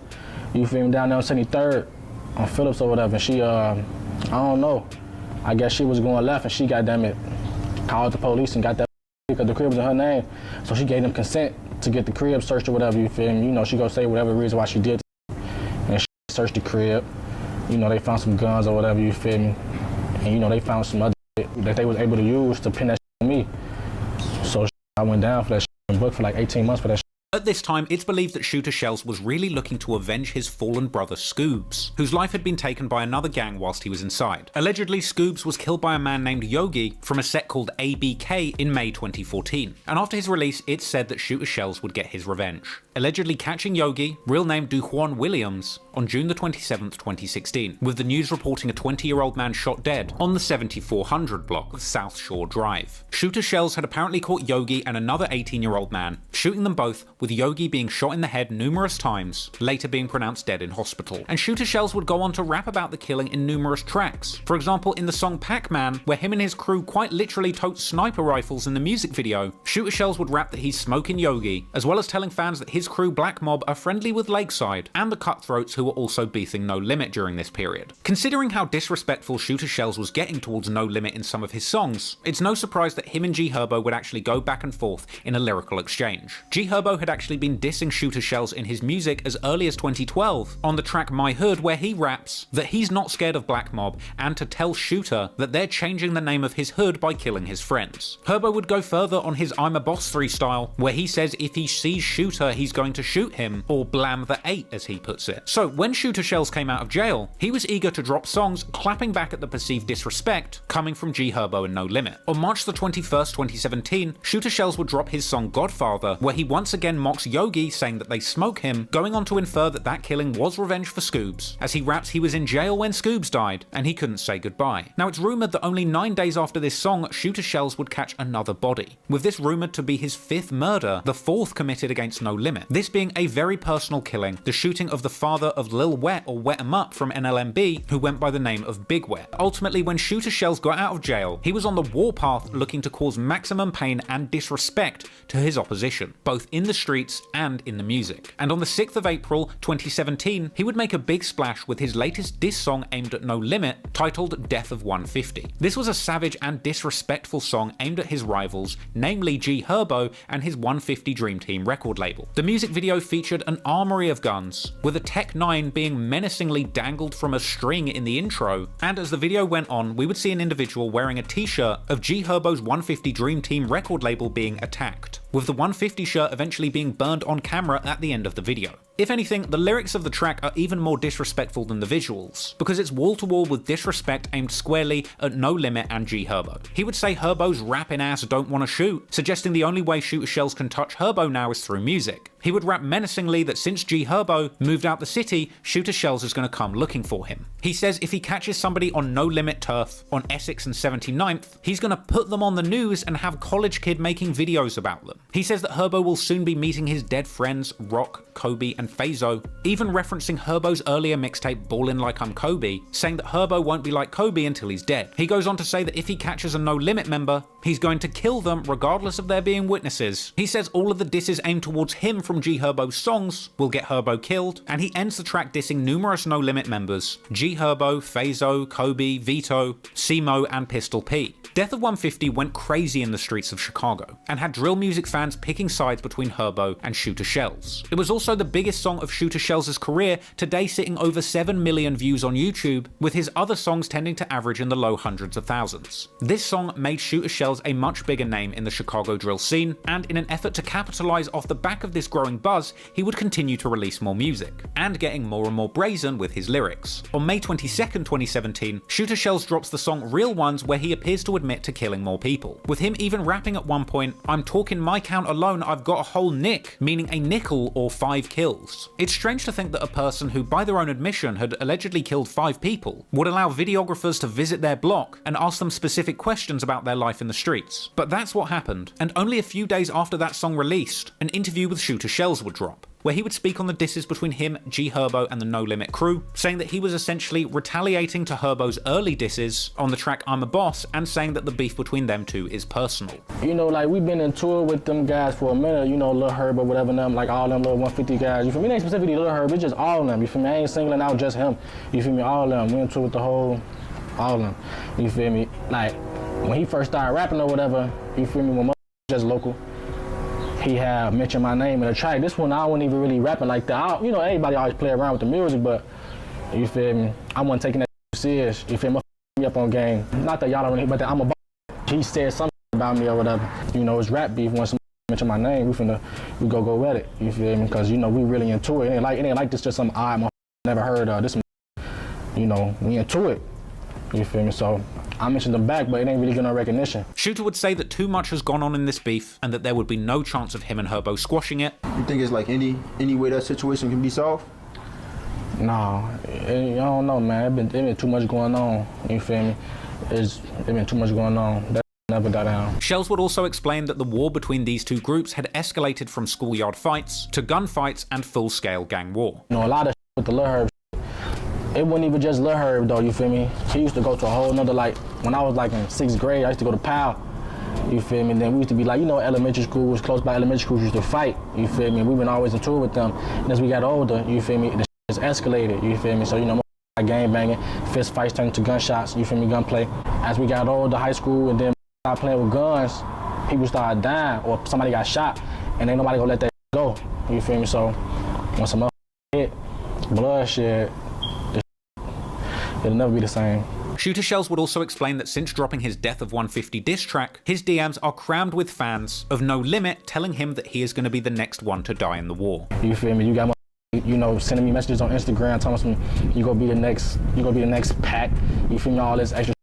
you feel me, down there on 73rd, on Phillips or whatever, and she, I don't know, I guess she was going left and she, goddamn it, called the police and got that because the crib was in her name, so she gave them consent to get the crib searched or whatever, you feel me. You know, she gonna say whatever reason why she did, and she searched the crib. You know, they found some guns or whatever, you feel me. And you know, they found some other shit that they was able to use to pin that shit on me. So I went down for that shit and booked for like 18 months for that shit. At this time, it's believed that Shooter Shells was really looking to avenge his fallen brother Scoobs, whose life had been taken by another gang whilst he was inside. Allegedly, Scoobs was killed by a man named Yogi from a set called ABK in May 2014, and after his release, it's said that Shooter Shells would get his revenge, allegedly catching Yogi, real name Dujuan Williams, on June the 27th, 2016, with the news reporting a 20-year-old man shot dead on the 7400 block of South Shore Drive. Shooter Shells had apparently caught Yogi and another 18-year-old man, shooting them both, with Yogi being shot in the head numerous times, later being pronounced dead in hospital. And Shooter Shells would go on to rap about the killing in numerous tracks. For example, in the song Pac-Man, where him and his crew quite literally tote sniper rifles in the music video, Shooter Shells would rap that he's smoking Yogi, as well as telling fans that his crew Black Mob are friendly with Lakeside, and the Cutthroats who were also beefing No Limit during this period. Considering how disrespectful Shooter Shells was getting towards No Limit in some of his songs, it's no surprise that him and G Herbo would actually go back and forth in a lyrical exchange. G Herbo had actually been dissing Shooter Shells in his music as early as 2012 on the track My Hood, where he raps that he's not scared of Black Mob and to tell Shooter that they're changing the name of his hood by killing his friends. Herbo would go further on his I'm a Boss freestyle, where he says if he sees Shooter he's going to shoot him, or blam the 8 as he puts it. So when Shooter Shells came out of jail, he was eager to drop songs clapping back at the perceived disrespect coming from G Herbo and No Limit. On March the 21st, 2017, Shooter Shells would drop his song Godfather, where he once again mocks Yogi, saying that they smoke him, going on to infer that that killing was revenge for Scoobs, as he raps he was in jail when Scoobs died and he couldn't say goodbye. Now it's rumoured that only 9 days after this song, Shooter Shells would catch another body, with this rumoured to be his 5th murder, the 4th committed against No Limit. This being a very personal killing, the shooting of the father of Lil Wet, or Wet 'em Up from NLMB, who went by the name of Big Wet. Ultimately, when Shooter Shells got out of jail, he was on the warpath looking to cause maximum pain and disrespect to his opposition, both in the streets and in the music. And on the 6th of April 2017, he would make a big splash with his latest diss song aimed at No Limit, titled Death of 150. This was a savage and disrespectful song aimed at his rivals, namely G Herbo and his 150 Dream Team record label. The music video featured an armory of guns, with a Tech 9 being menacingly dangled from a string in the intro, and as the video went on, we would see an individual wearing a t-shirt of G Herbo's 150 Dream Team record label being attacked, with the 150 shirt eventually being burned on camera at the end of the video. If anything, the lyrics of the track are even more disrespectful than the visuals, because it's wall-to-wall with disrespect aimed squarely at No Limit and G Herbo. He would say Herbo's rapping ass don't wanna shoot, suggesting the only way Shooter Shells can touch Herbo now is through music. He would rap menacingly that since G Herbo moved out the city, Shooter Shells is gonna come looking for him. He says if he catches somebody on No Limit turf on Essex and 79th, he's gonna put them on the news and have College Kid making videos about them. He says that Herbo will soon be meeting his dead friends Rock, Kobe, and Fazo, even referencing Herbo's earlier mixtape Ballin' Like I'm Kobe, saying that Herbo won't be like Kobe until he's dead. He goes on to say that if he catches a No Limit member, he's going to kill them regardless of there being witnesses. He says all of the disses aimed towards him from G Herbo's songs will get Herbo killed, and he ends the track dissing numerous No Limit members: G Herbo, Fazo, Kobe, Vito, Simo, and Pistol P. Death of 150 went crazy in the streets of Chicago, and had drill music fans picking sides between Herbo and Shooter Shells. It was also the biggest song of Shooter Shells' career, today sitting over 7 million views on YouTube, with his other songs tending to average in the low hundreds of thousands. This song made Shooter Shells a much bigger name in the Chicago drill scene, and in an effort to capitalize off the back of this growing buzz, he would continue to release more music, and getting more and more brazen with his lyrics. On May 22nd, 2017, Shooter Shells drops the song Real Ones, where he appears to admit to killing more people, with him even rapping at one point, "I'm talking my count alone, I've got a whole nick," meaning a nickel or 5 kills. It's strange to think that a person who, by their own admission, had allegedly killed 5 people, would allow videographers to visit their block and ask them specific questions about their life in the streets. But that's what happened, and only a few days after that song released, an interview with Shooter Shells would drop, where he would speak on the disses between him, G Herbo, and the No Limit crew, saying that he was essentially retaliating to Herbo's early disses on the track I'm a Boss, and saying that the beef between them two is personal. You know, like, we've been in tour with them guys for a minute, you know, Lil Herb or whatever, them, like all them little 150 guys, you feel me? It ain't specifically Lil Herb, it's just all of them, you feel me? I ain't singling out just him, you feel me? All of them, we in tour with the whole, all of them, you feel me? Like, when he first started rapping or whatever, you feel me, when just local, he had mentioned my name in a track. This one, I wasn't even really rapping like that. You know, everybody always play around with the music, but you feel me? I wasn't taking that serious. You feel me? Up on game. Not that y'all don't really, but that I'm a boss. He said something about me or whatever. You know, it's rap beef. When somebody mention my name, we go at it. You feel me? Because, you know, we really into it. It ain't like this just some odd motherfucker never heard of. This, you know, we into it. You feel me? So I mentioned them back, but it ain't really getting no recognition. Shooter would say that too much has gone on in this beef, and that there would be no chance of him and Herbo squashing it. You think it's like any way that situation can be solved? No, I don't know, man. It been too much going on. You feel me? It been too much going on. That never got down. Shells would also explain that the war between these two groups had escalated from schoolyard fights to gunfights and full-scale gang war. You know, a lot of with the Lil Herb. It wasn't even just Lil Herb though, you feel me? He used to go to a whole nother, like, when I was like in 6th grade, I used to go to PAL, you feel me? And then we used to be like, you know, elementary school was close by, elementary schools used to fight, you feel me? We been always in tour with them. And as we got older, you feel me, the shit has escalated, you feel me? So, you know, gang banging, fist fights turned to gunshots, you feel me, gunplay. As we got older, high school, and then started playing with guns, people started dying, or somebody got shot, and ain't nobody gonna let that go. You feel me? So once a motherfucker hit, bloodshed, it'll never be the same. Shooter Shells would also explain that since dropping his Death of 150 diss track, his DMs are crammed with fans of No Limit telling him that he is going to be the next one to die in the war. You feel me? You got sending me messages on Instagram telling me you gonna be the next pack. You feel me? All this extra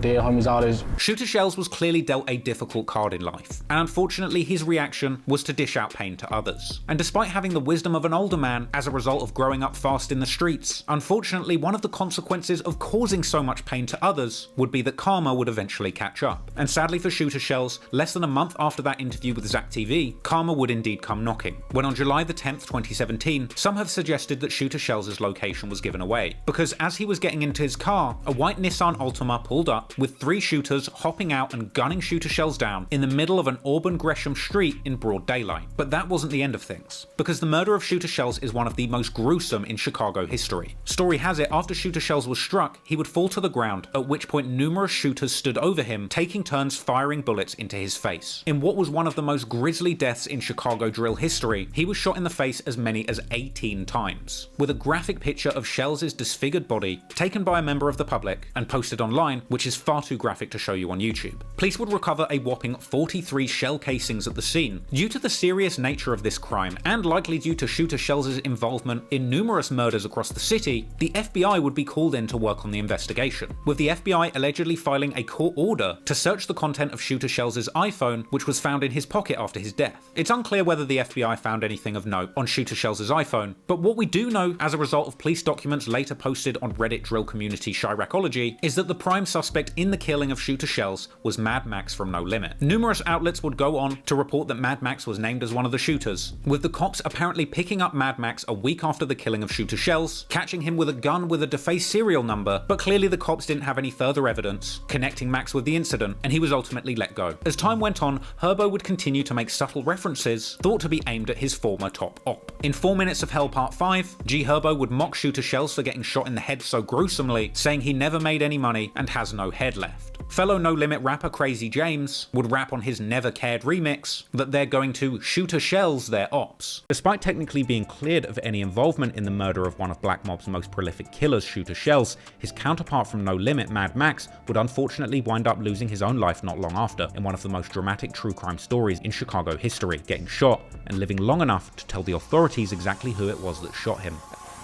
dead homies, all this. Shooter Shells was clearly dealt a difficult card in life, and unfortunately his reaction was to dish out pain to others. And despite having the wisdom of an older man as a result of growing up fast in the streets, unfortunately one of the consequences of causing so much pain to others would be that karma would eventually catch up. And sadly for Shooter Shells, less than a month after that interview with Zach TV, karma would indeed come knocking, when on July the 10th, 2017, some have suggested that Shooter Shells' location was given away, because as he was getting into his car, a white Nissan Altima pulled up with 3 shooters hopping out and gunning Shooter Shells down in the middle of an Auburn Gresham street in broad daylight. But that wasn't the end of things, because the murder of Shooter Shells is one of the most gruesome in Chicago history. Story has it, after Shooter Shells was struck, he would fall to the ground, at which point numerous shooters stood over him, taking turns firing bullets into his face. In what was one of the most grisly deaths in Chicago drill history, he was shot in the face as many as 18 times, with a graphic picture of Shells' disfigured body taken by a member of the public and posted online, which is far too graphic to show you on YouTube. Police would recover a whopping 43 shell casings at the scene. Due to the serious nature of this crime, and likely due to Shooter Shells' involvement in numerous murders across the city, the FBI would be called in to work on the investigation, with the FBI allegedly filing a court order to search the content of Shooter Shells' iPhone, which was found in his pocket after his death. It's unclear whether the FBI found anything of note on Shooter Shells' iPhone, but what we do know as a result of police documents later posted on Reddit drill community Chiracology is that the prime suspect in the killing of Shooter Shells was Mad Max from No Limit. Numerous outlets would go on to report that Mad Max was named as one of the shooters, with the cops apparently picking up Mad Max a week after the killing of Shooter Shells, catching him with a gun with a defaced serial number, but clearly the cops didn't have any further evidence connecting Max with the incident, and he was ultimately let go. As time went on, Herbo would continue to make subtle references thought to be aimed at his former top op. In 4 Minutes of Hell Part 5, G Herbo would mock Shooter Shells for getting shot in the head so gruesomely, saying he never made any money and has no head left. Fellow No Limit rapper Crazy James would rap on his Never Cared remix that they're going to Shooter Shells their ops. Despite technically being cleared of any involvement in the murder of one of Black Mob's most prolific killers, Shooter Shells, his counterpart from No Limit, Mad Max, would unfortunately wind up losing his own life not long after in one of the most dramatic true crime stories in Chicago history, getting shot and living long enough to tell the authorities exactly who it was that shot him.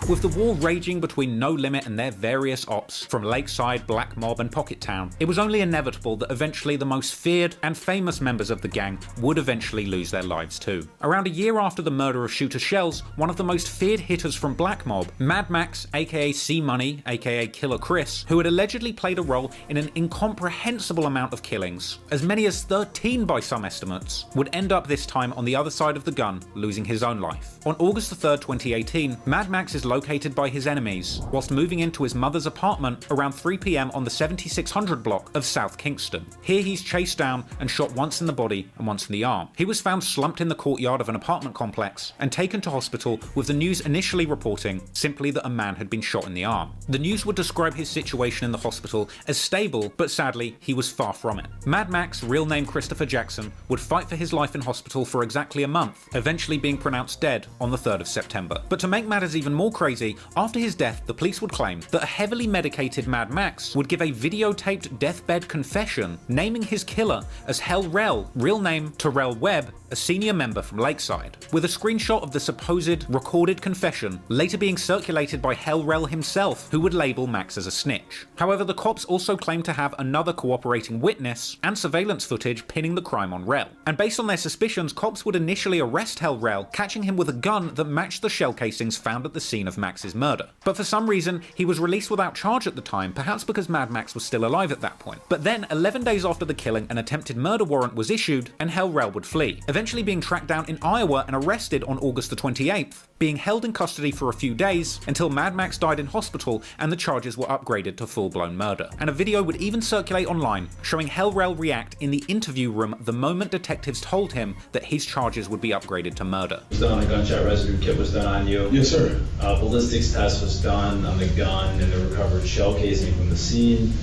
With the war raging between No Limit and their various ops from Lakeside, Black Mob and Pocket Town, it was only inevitable that eventually the most feared and famous members of the gang would eventually lose their lives too. Around a year after the murder of Shooter Shells, one of the most feared hitters from Black Mob, Mad Max, aka C-Money, aka Killer Chris, who had allegedly played a role in an incomprehensible amount of killings, as many as 13 by some estimates, would end up this time on the other side of the gun, losing his own life. On August 3rd, 2018, Mad Max is located by his enemies whilst moving into his mother's apartment around 3 PM on the 7600 block of South Kingston. Here he's chased down and shot once in the body and once in the arm. He was found slumped in the courtyard of an apartment complex and taken to hospital, with the news initially reporting simply that a man had been shot in the arm. The news would describe his situation in the hospital as stable, but sadly he was far from it. Mad Max, real name Christopher Jackson, would fight for his life in hospital for exactly a month, eventually being pronounced dead on the 3rd of September. But to make matters even more crazy, after his death, the police would claim that a heavily medicated Mad Max would give a videotaped deathbed confession naming his killer as Hell Rel, real name Terrell Webb, a senior member from Lakeside, with a screenshot of the supposed recorded confession later being circulated by Hell Rel himself, who would label Max as a snitch. However, the cops also claimed to have another cooperating witness and surveillance footage pinning the crime on Rel. And based on their suspicions, cops would initially arrest Hell Rel, catching him with a gun that matched the shell casings found at the scene of Max's murder. But for some reason, he was released without charge at the time, perhaps because Mad Max was still alive at that point. But then, 11 days after the killing, an attempted murder warrant was issued, and Hell Rel would flee, eventually being tracked down in Iowa and arrested on August the 28th, being held in custody for a few days until Mad Max died in hospital and the charges were upgraded to full-blown murder. And a video would even circulate online showing Hell Rel react in the interview room the moment detectives told him that his charges would be upgraded to murder. Done, a gunshot residue kit was done on you. Yes, sir. Ballistics test was done on the gun and the recovered shell casing from the scene.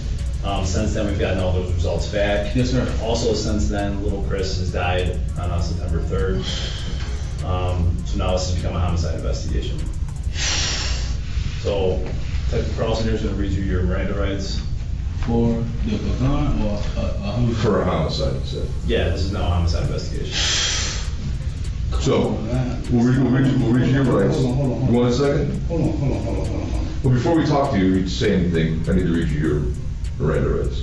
Since then, we've gotten all those results back. Yes, sir. Also, since then, little Chris has died on September 3rd. So now this has become a homicide investigation. So Detective Carlson here is going to read you your Miranda rights. For the gun or a homicide? For a homicide, you said. Yeah, this is now a homicide investigation. So, we'll read your rights. Hold on. You want a second? Hold on. Well, before we talk to you, say anything, I need to read you your Miranda rights.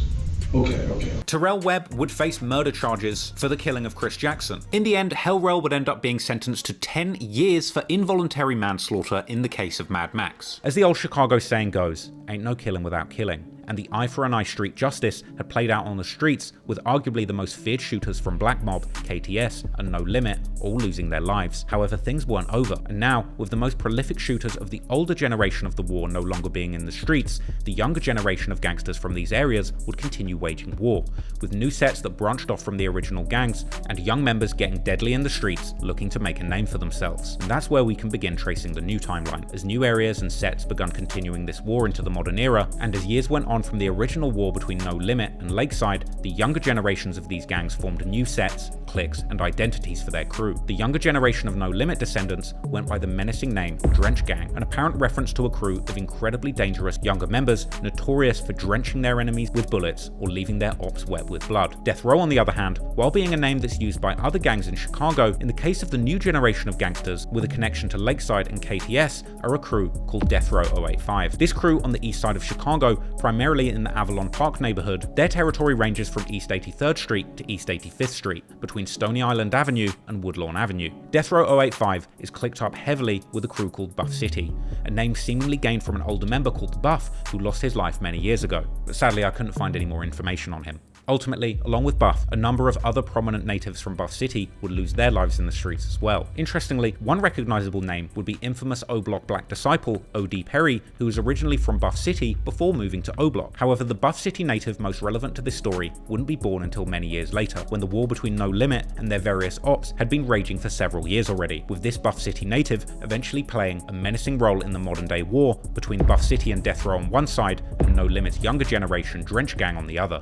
Okay. Terrell Webb would face murder charges for the killing of Chris Jackson. In the end, Hellrell would end up being sentenced to 10 years for involuntary manslaughter in the case of Mad Max. As the old Chicago saying goes, ain't no killing without killing. And the eye for an eye street justice had played out on the streets, with arguably the most feared shooters from Black Mob, KTS, and No Limit all losing their lives. However, things weren't over, and now, with the most prolific shooters of the older generation of the war no longer being in the streets, the younger generation of gangsters from these areas would continue waging war, with new sets that branched off from the original gangs, and young members getting deadly in the streets looking to make a name for themselves. And that's where we can begin tracing the new timeline, as new areas and sets begun continuing this war into the modern era, and as years went on from the original war between No Limit and Lakeside, the younger generations of these gangs formed new sets, cliques, and identities for their crew. The younger generation of No Limit descendants went by the menacing name Drench Gang, an apparent reference to a crew of incredibly dangerous younger members notorious for drenching their enemies with bullets or leaving their ops wet with blood. Death Row, on the other hand, while being a name that's used by other gangs in Chicago, in the case of the new generation of gangsters with a connection to Lakeside and KTS, are a crew called Death Row 085. This crew on the east side of Chicago, primarily in the Avalon Park neighborhood, their territory ranges from East 83rd Street to East 85th Street, between Stony Island Avenue and Woodlawn Avenue. Death Row 085 is clicked up heavily with a crew called Buff City, a name seemingly gained from an older member called Buff who lost his life many years ago, but sadly I couldn't find any more information on him. Ultimately, along with Buff, a number of other prominent natives from Buff City would lose their lives in the streets as well. Interestingly, one recognizable name would be infamous O-Block Black disciple O.D. Perry, who was originally from Buff City before moving to O-Block. However, the Buff City native most relevant to this story wouldn't be born until many years later, when the war between No Limit and their various ops had been raging for several years already, with this Buff City native eventually playing a menacing role in the modern day war between Buff City and Death Row on one side and No Limit's younger generation Drench Gang on the other.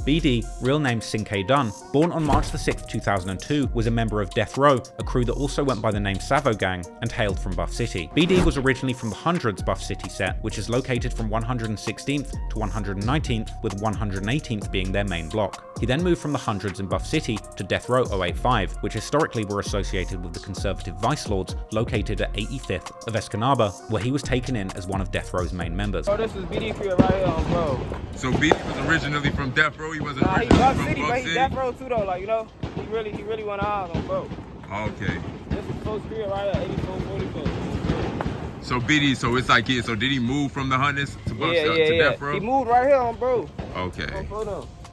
BD, real name Cinque Dunn, born on March 6, 2002, was a member of Death Row, a crew that also went by the name Savo Gang, and hailed from Buff City. BD was originally from the Hundreds Buff City set, which is located from 116th to 119th, with 118th being their main block. He then moved from the Hundreds in Buff City to Death Row 085, which historically were associated with the conservative vice lords located at 85th of Escanaba, where he was taken in as one of Death Row's main members. Oh, this is BD crib right here, bro. So BD was originally from Death Row? He wasn't Nah, he originally Buff from City, Buff but City? he Death Row too though, like, you know, he really went hard on bro. Okay. This is Post crib right here, 8444. So BD, so it's like, yeah, so did he move from the Hunters to Buff Yeah. Death Row? He moved right here on bro. Okay.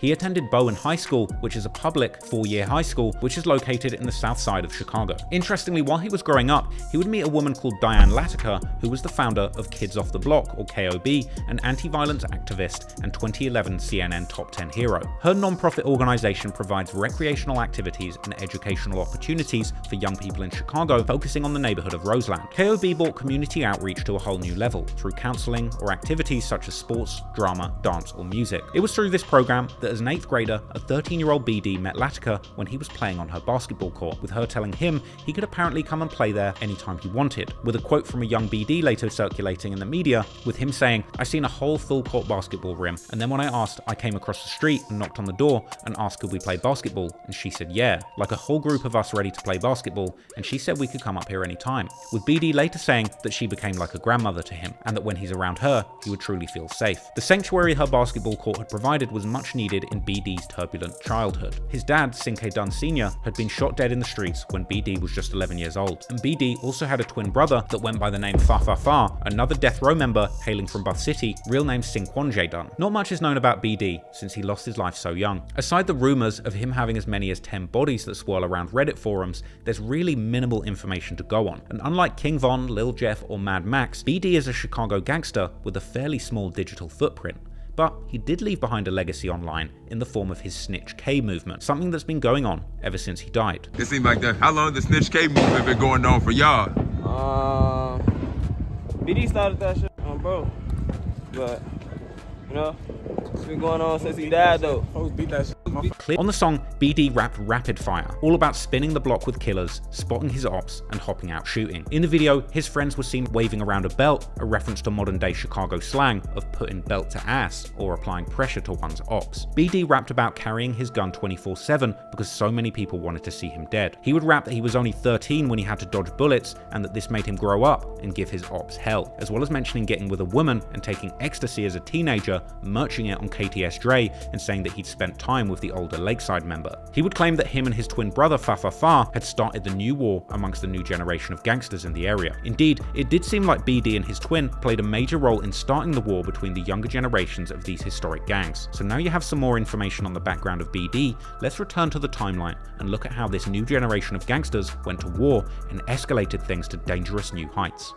He attended Bowen High School, which is a public 4-year high school, which is located in the south side of Chicago. Interestingly, while he was growing up, he would meet a woman called Diane Latiker, who was the founder of Kids Off the Block, or KOB, an anti-violence activist and 2011 CNN Top 10 hero. Her non-profit organization provides recreational activities and educational opportunities for young people in Chicago, focusing on the neighborhood of Roseland. KOB brought community outreach to a whole new level through counseling or activities such as sports, drama, dance, or music. It was through this program that as an 8th grader, a 13-year-old BD met Latiker when he was playing on her basketball court, with her telling him he could apparently come and play there anytime he wanted, with a quote from a young BD later circulating in the media, with him saying, "I seen a whole full court basketball rim, and then when I asked, I came across the street and knocked on the door and asked could we play basketball, and she said yeah, like a whole group of us ready to play basketball, and she said we could come up here anytime," with BD later saying that she became like a grandmother to him, and that when he's around her, he would truly feel safe. The sanctuary her basketball court had provided was much needed in BD's turbulent childhood. His dad, Cinque Dunn Sr., had been shot dead in the streets when BD was just 11 years old, and BD also had a twin brother that went by the name Fa Fa Fa, another Death Row member hailing from Buff City, real name Sinquanjay Dunn. Not much is known about BD since he lost his life so young. Aside the rumors of him having as many as 10 bodies that swirl around Reddit forums, there's really minimal information to go on. And unlike King Von, Lil Jeff, or Mad Max, BD is a Chicago gangster with a fairly small digital footprint. But he did leave behind a legacy online in the form of his Snitch K movement, something that's been going on ever since he died. It seems like that. How long the Snitch K movement been going on for y'all? BD started that shit on bro. But, you know, it's been going on since he died though. Folks beat that shit. On the song, BD rapped Rapid Fire, all about spinning the block with killers, spotting his ops, and hopping out shooting. In the video, his friends were seen waving around a belt, a reference to modern-day Chicago slang of putting belt to ass or applying pressure to one's ops. BD rapped about carrying his gun 24/7 because so many people wanted to see him dead. He would rap that he was only 13 when he had to dodge bullets and that this made him grow up and give his ops hell, as well as mentioning getting with a woman and taking ecstasy as a teenager, merching it on KTS Dre, and saying that he'd spent time with the older Lakeside member. He would claim that him and his twin brother Fa Fa Fa had started the new war amongst the new generation of gangsters in the area. Indeed, it did seem like BD and his twin played a major role in starting the war between the younger generations of these historic gangs. So now you have some more information on the background of BD, let's return to the timeline and look at how this new generation of gangsters went to war and escalated things to dangerous new heights.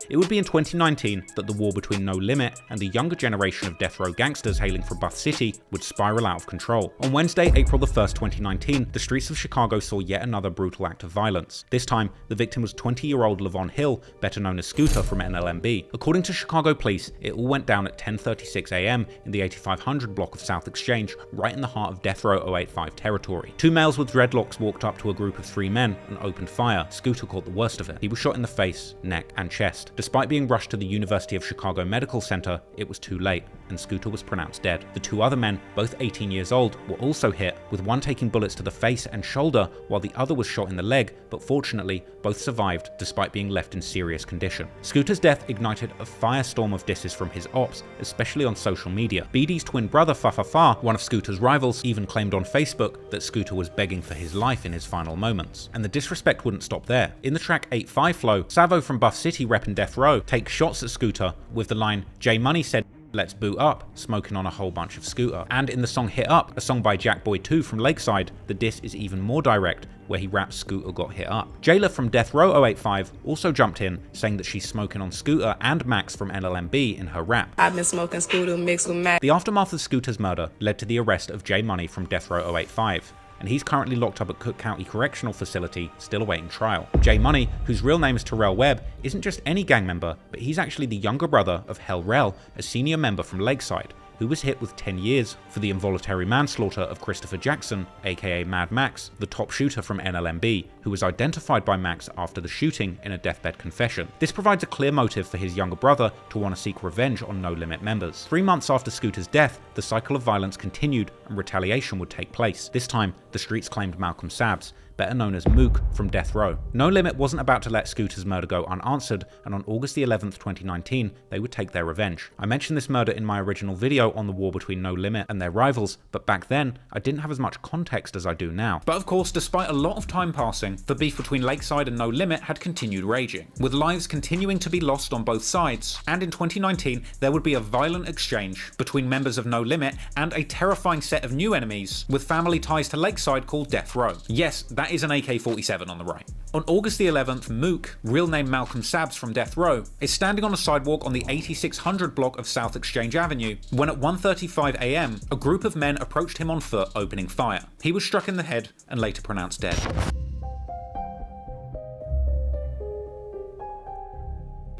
It would be in 2019 that the war between No Limit and the younger generation of death row gangsters hailing from Buff City would spiral out of control. On Wednesday, April the 1st, 2019, the streets of Chicago saw yet another brutal act of violence. This time, the victim was 20-year-old Levon Hill, better known as Scooter from NLMB. According to Chicago police, it all went down at 10:36 a.m. in the 8500 block of South Exchange, right in the heart of Death Row 085 territory. Two males with dreadlocks walked up to a group of three men and opened fire. Scooter caught the worst of it. He was shot in the face, neck, and chest. Despite being rushed to the University of Chicago Medical Center, it was too late, and Scooter was pronounced dead. The two other men, both 18 years old, were also hit, with one taking bullets to the face and shoulder, while the other was shot in the leg, but fortunately, both survived despite being left in serious condition. Scooter's death ignited a firestorm of disses from his ops, especially on social media. BD's twin brother Fa Fa Fa, one of Scooter's rivals, even claimed on Facebook that Scooter was begging for his life in his final moments. And the disrespect wouldn't stop there. In the track 8-5 flow, Savo from Buff City reppin' Death Row takes shots at Scooter with the line, "J Money said, let's boot up," smoking on a whole bunch of Scooter. And in the song Hit Up, a song by Jackboy 2 from Lakeside, the diss is even more direct, where he raps Scooter got hit up. Jayla from Death Row 085 also jumped in, saying that she's smoking on Scooter and Max from NLMB in her rap. I've been smoking Scooter mixed with Max. The aftermath of Scooter's murder led to the arrest of J Money from Death Row 085. And he's currently locked up at Cook County Correctional Facility, still awaiting trial. J Money, whose real name is Terrell Webb, isn't just any gang member, but he's actually the younger brother of Hell Rel, a senior member from Lakeside, who was hit with 10 years for the involuntary manslaughter of Christopher Jackson, aka Mad Max, the top shooter from NLMB, who was identified by Max after the shooting in a deathbed confession. This provides a clear motive for his younger brother to want to seek revenge on No Limit members. 3 months after Scooter's death, the cycle of violence continued and retaliation would take place. This time, the streets claimed Malcolm Sabs, better known as Mook from Death Row. No Limit wasn't about to let Scooter's murder go unanswered, and on August the 11th, 2019, they would take their revenge. I mentioned this murder in my original video on the war between No Limit and their rivals, but back then, I didn't have as much context as I do now. But of course, despite a lot of time passing, the beef between Lakeside and No Limit had continued raging, with lives continuing to be lost on both sides, and in 2019, there would be a violent exchange between members of No Limit and a terrifying set of new enemies with family ties to Lakeside called Death Row. Yes, that is an AK-47 on the right. On August the 11th, Mook, real name Malcolm Sabs from Death Row, is standing on a sidewalk on the 8600 block of South Exchange Avenue when at 1:35 a.m. a group of men approached him on foot, opening fire. He was struck in the head and later pronounced dead.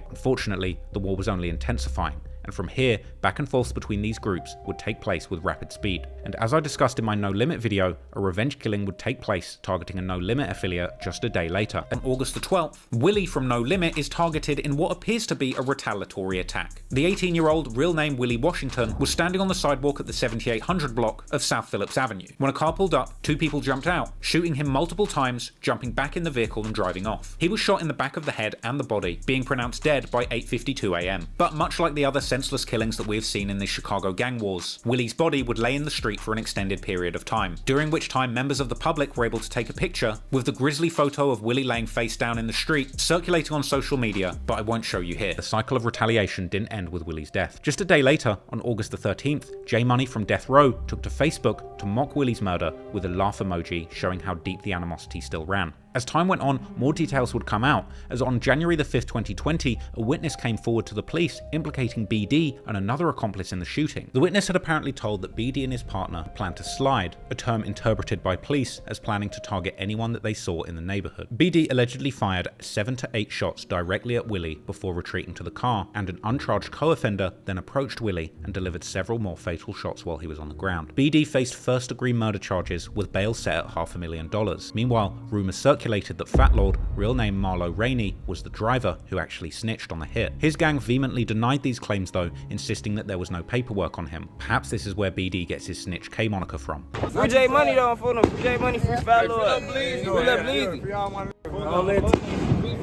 Unfortunately, the war was only intensifying, and from here, back and forths between these groups would take place with rapid speed. And as I discussed in my No Limit video, a revenge killing would take place targeting a No Limit affiliate just a day later. On August the 12th, Willie from No Limit is targeted in what appears to be a retaliatory attack. The 18-year-old, real name Willie Washington, was standing on the sidewalk at the 7800 block of South Phillips Avenue. When a car pulled up, 2 people jumped out, shooting him multiple times, jumping back in the vehicle and driving off. He was shot in the back of the head and the body, being pronounced dead by 8:52 a.m. But much like the other senseless killings that we have seen in the Chicago gang wars, Willie's body would lay in the street for an extended period of time, during which time members of the public were able to take a picture with the grisly photo of Willie laying face down in the street circulating on social media, but I won't show you here. The cycle of retaliation didn't end with Willie's death. Just a day later, on August the 13th, J Money from Death Row took to Facebook to mock Willie's murder with a laugh emoji showing how deep the animosity still ran. As time went on, more details would come out, as on January the 5th, 2020, a witness came forward to the police implicating BD and another accomplice in the shooting. The witness had apparently told that BD and his partner planned to slide, a term interpreted by police as planning to target anyone that they saw in the neighborhood. BD allegedly fired 7 to 8 shots directly at Willie before retreating to the car, and an uncharged co-offender then approached Willie and delivered several more fatal shots while he was on the ground. BD faced first-degree murder charges with bail set at $500,000. Meanwhile, rumors circulated that Fat Lord, real name Marlo Rainey, was the driver who actually snitched on the hit. His gang vehemently denied these claims though, insisting that there was no paperwork on him. Perhaps this is where BD gets his Snitch K moniker from. Free J Money though, for them. Free J Money, free Fat Lord. Free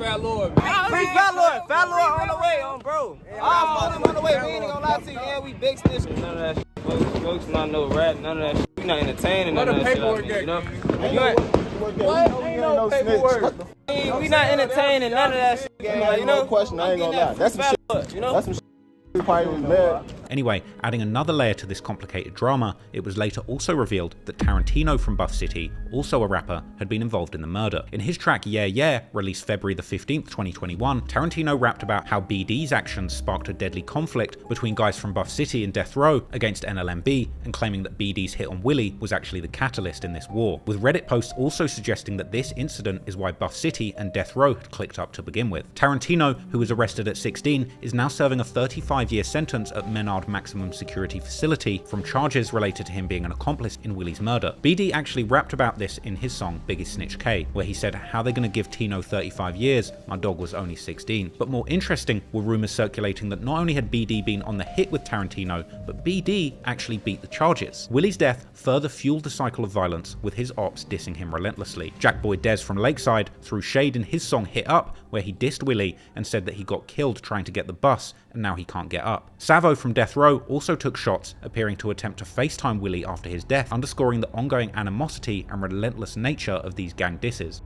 Fat Lord. Free Fat Lord. Fat Lord on the way, bro. I'm on the way. We ain't gonna lie to you. Yeah, we big snitch. None of that shit. Folks not no rat. None of that shit. We not entertaining none of that shit. You know? What? Ain't no paperwork. We not entertaining none of that shit. You know? Question, I ain't gonna lie. That's some shit. You know? That's some shit. Probably was bad. Anyway, adding another layer to this complicated drama, it was later also revealed that Tarantino from Buff City, also a rapper, had been involved in the murder. In his track Yeah Yeah, released February the 15th, 2021, Tarantino rapped about how BD's actions sparked a deadly conflict between guys from Buff City and Death Row against NLMB, and claiming that BD's hit on Willie was actually the catalyst in this war, with Reddit posts also suggesting that this incident is why Buff City and Death Row had clicked up to begin with. Tarantino, who was arrested at 16, is now serving a 35-year sentence at Menard Maximum Security Facility from charges related to him being an accomplice in Willie's murder. BD actually rapped about this in his song Biggest Snitch K, where he said, "How they gonna give Tino 35 years? My dog was only 16. But more interesting were rumors circulating that not only had BD been on the hit with Tarantino, but BD actually beat the charges. Willie's death further fueled the cycle of violence, with his ops dissing him relentlessly. Jackboy Dez from Lakeside threw shade in his song Hit Up, where he dissed Willie and said that he got killed trying to get the bus and now he can't get up. Savo from Death Row also took shots, appearing to attempt to FaceTime Willie after his death, underscoring the ongoing animosity and relentless nature of these gang disses.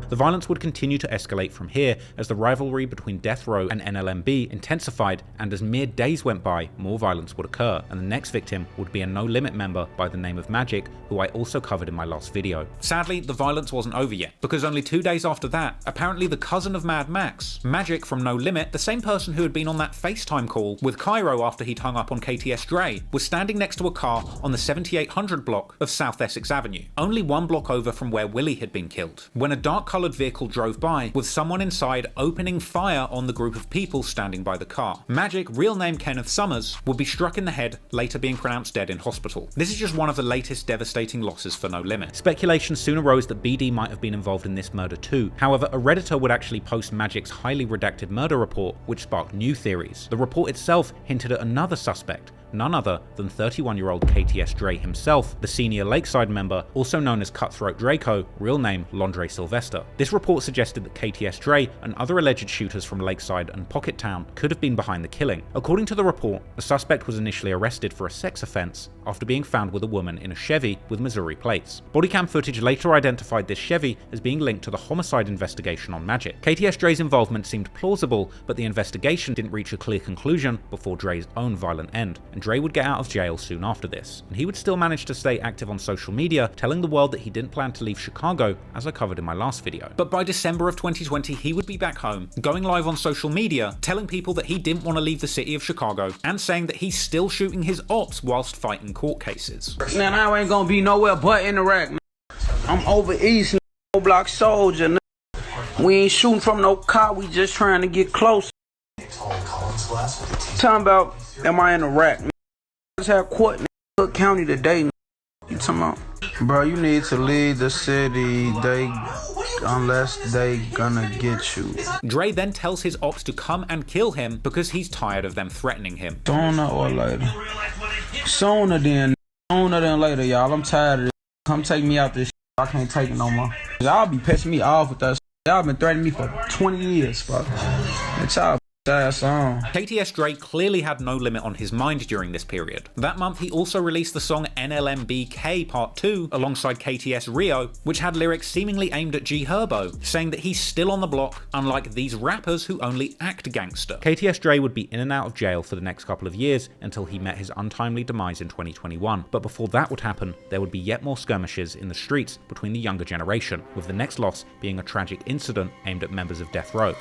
The violence would continue to escalate from here as the rivalry between Death Row and NLMB intensified, and as mere days went by, more violence would occur, and the next victim would be a No Limit member by the name of Magic, who I also covered in my last video. Sadly, the violence wasn't over yet, because only 2 days after that, apparently the cousin of Mad Max, Magic from No Limit, the same person who had been on that FaceTime call with Cairo after he'd hung up on KTS Dre, was standing next to a car on the 7800 block of South Essex Avenue, only 1 block over from where Willie had been killed, when a dark-coloured vehicle drove by with someone inside opening fire on the group of people standing by the car. Magic, real name Kenneth Summers, would be struck in the head, later being pronounced dead in hospital. This is just one of the latest devastating losses for No Limit. Speculation soon arose that BD might have been involved in this murder too. However, a Redditor would actually post Magic's highly redacted murder report, which sparked new theories. The report itself hinted at another suspect, none other than 31-year-old KTS Dre himself, the senior Lakeside member, also known as Cutthroat Draco, real name Londre Sylvester. This report suggested that KTS Dre and other alleged shooters from Lakeside and Pocket Town could have been behind the killing. According to the report, the suspect was initially arrested for a sex offense after being found with a woman in a Chevy with Missouri plates. Bodycam footage later identified this Chevy as being linked to the homicide investigation on Magic. KTS Dre's involvement seemed plausible, but the investigation didn't reach a clear conclusion before Dre's own violent end, and Dre would get out of jail soon after this. And he would still manage to stay active on social media, telling the world that he didn't plan to leave Chicago, as I covered in my last video. But by December of 2020, he would be back home, going live on social media, telling people that he didn't want to leave the city of Chicago, and saying that he's still shooting his ops whilst fighting court cases. Man, I ain't gonna be nowhere but in Iraq, man. I'm over east, no block soldier, man. We ain't shooting from no car, we just trying to get close. Talking about, am I in Iraq, man? I just had court in Cook County today, man. You talking about? Bro, you need to leave the city, unless they gonna get you. Dre then tells his ops to come and kill him because he's tired of them threatening him. Sooner or later. Sooner than later, y'all. I'm tired of this. Come take me out this shit. I can't take it no more. Y'all be pissing me off with that shit. Y'all been threatening me for 20 years, bro. It's y'all sad song. KTS Dre clearly had No Limit on his mind during this period. That month he also released the song NLMBK Part 2 alongside KTS Rio, which had lyrics seemingly aimed at G Herbo, saying that he's still on the block, unlike these rappers who only act gangster. KTS Dre would be in and out of jail for the next couple of years until he met his untimely demise in 2021, but before that would happen, there would be yet more skirmishes in the streets between the younger generation, with the next loss being a tragic incident aimed at members of Death Row.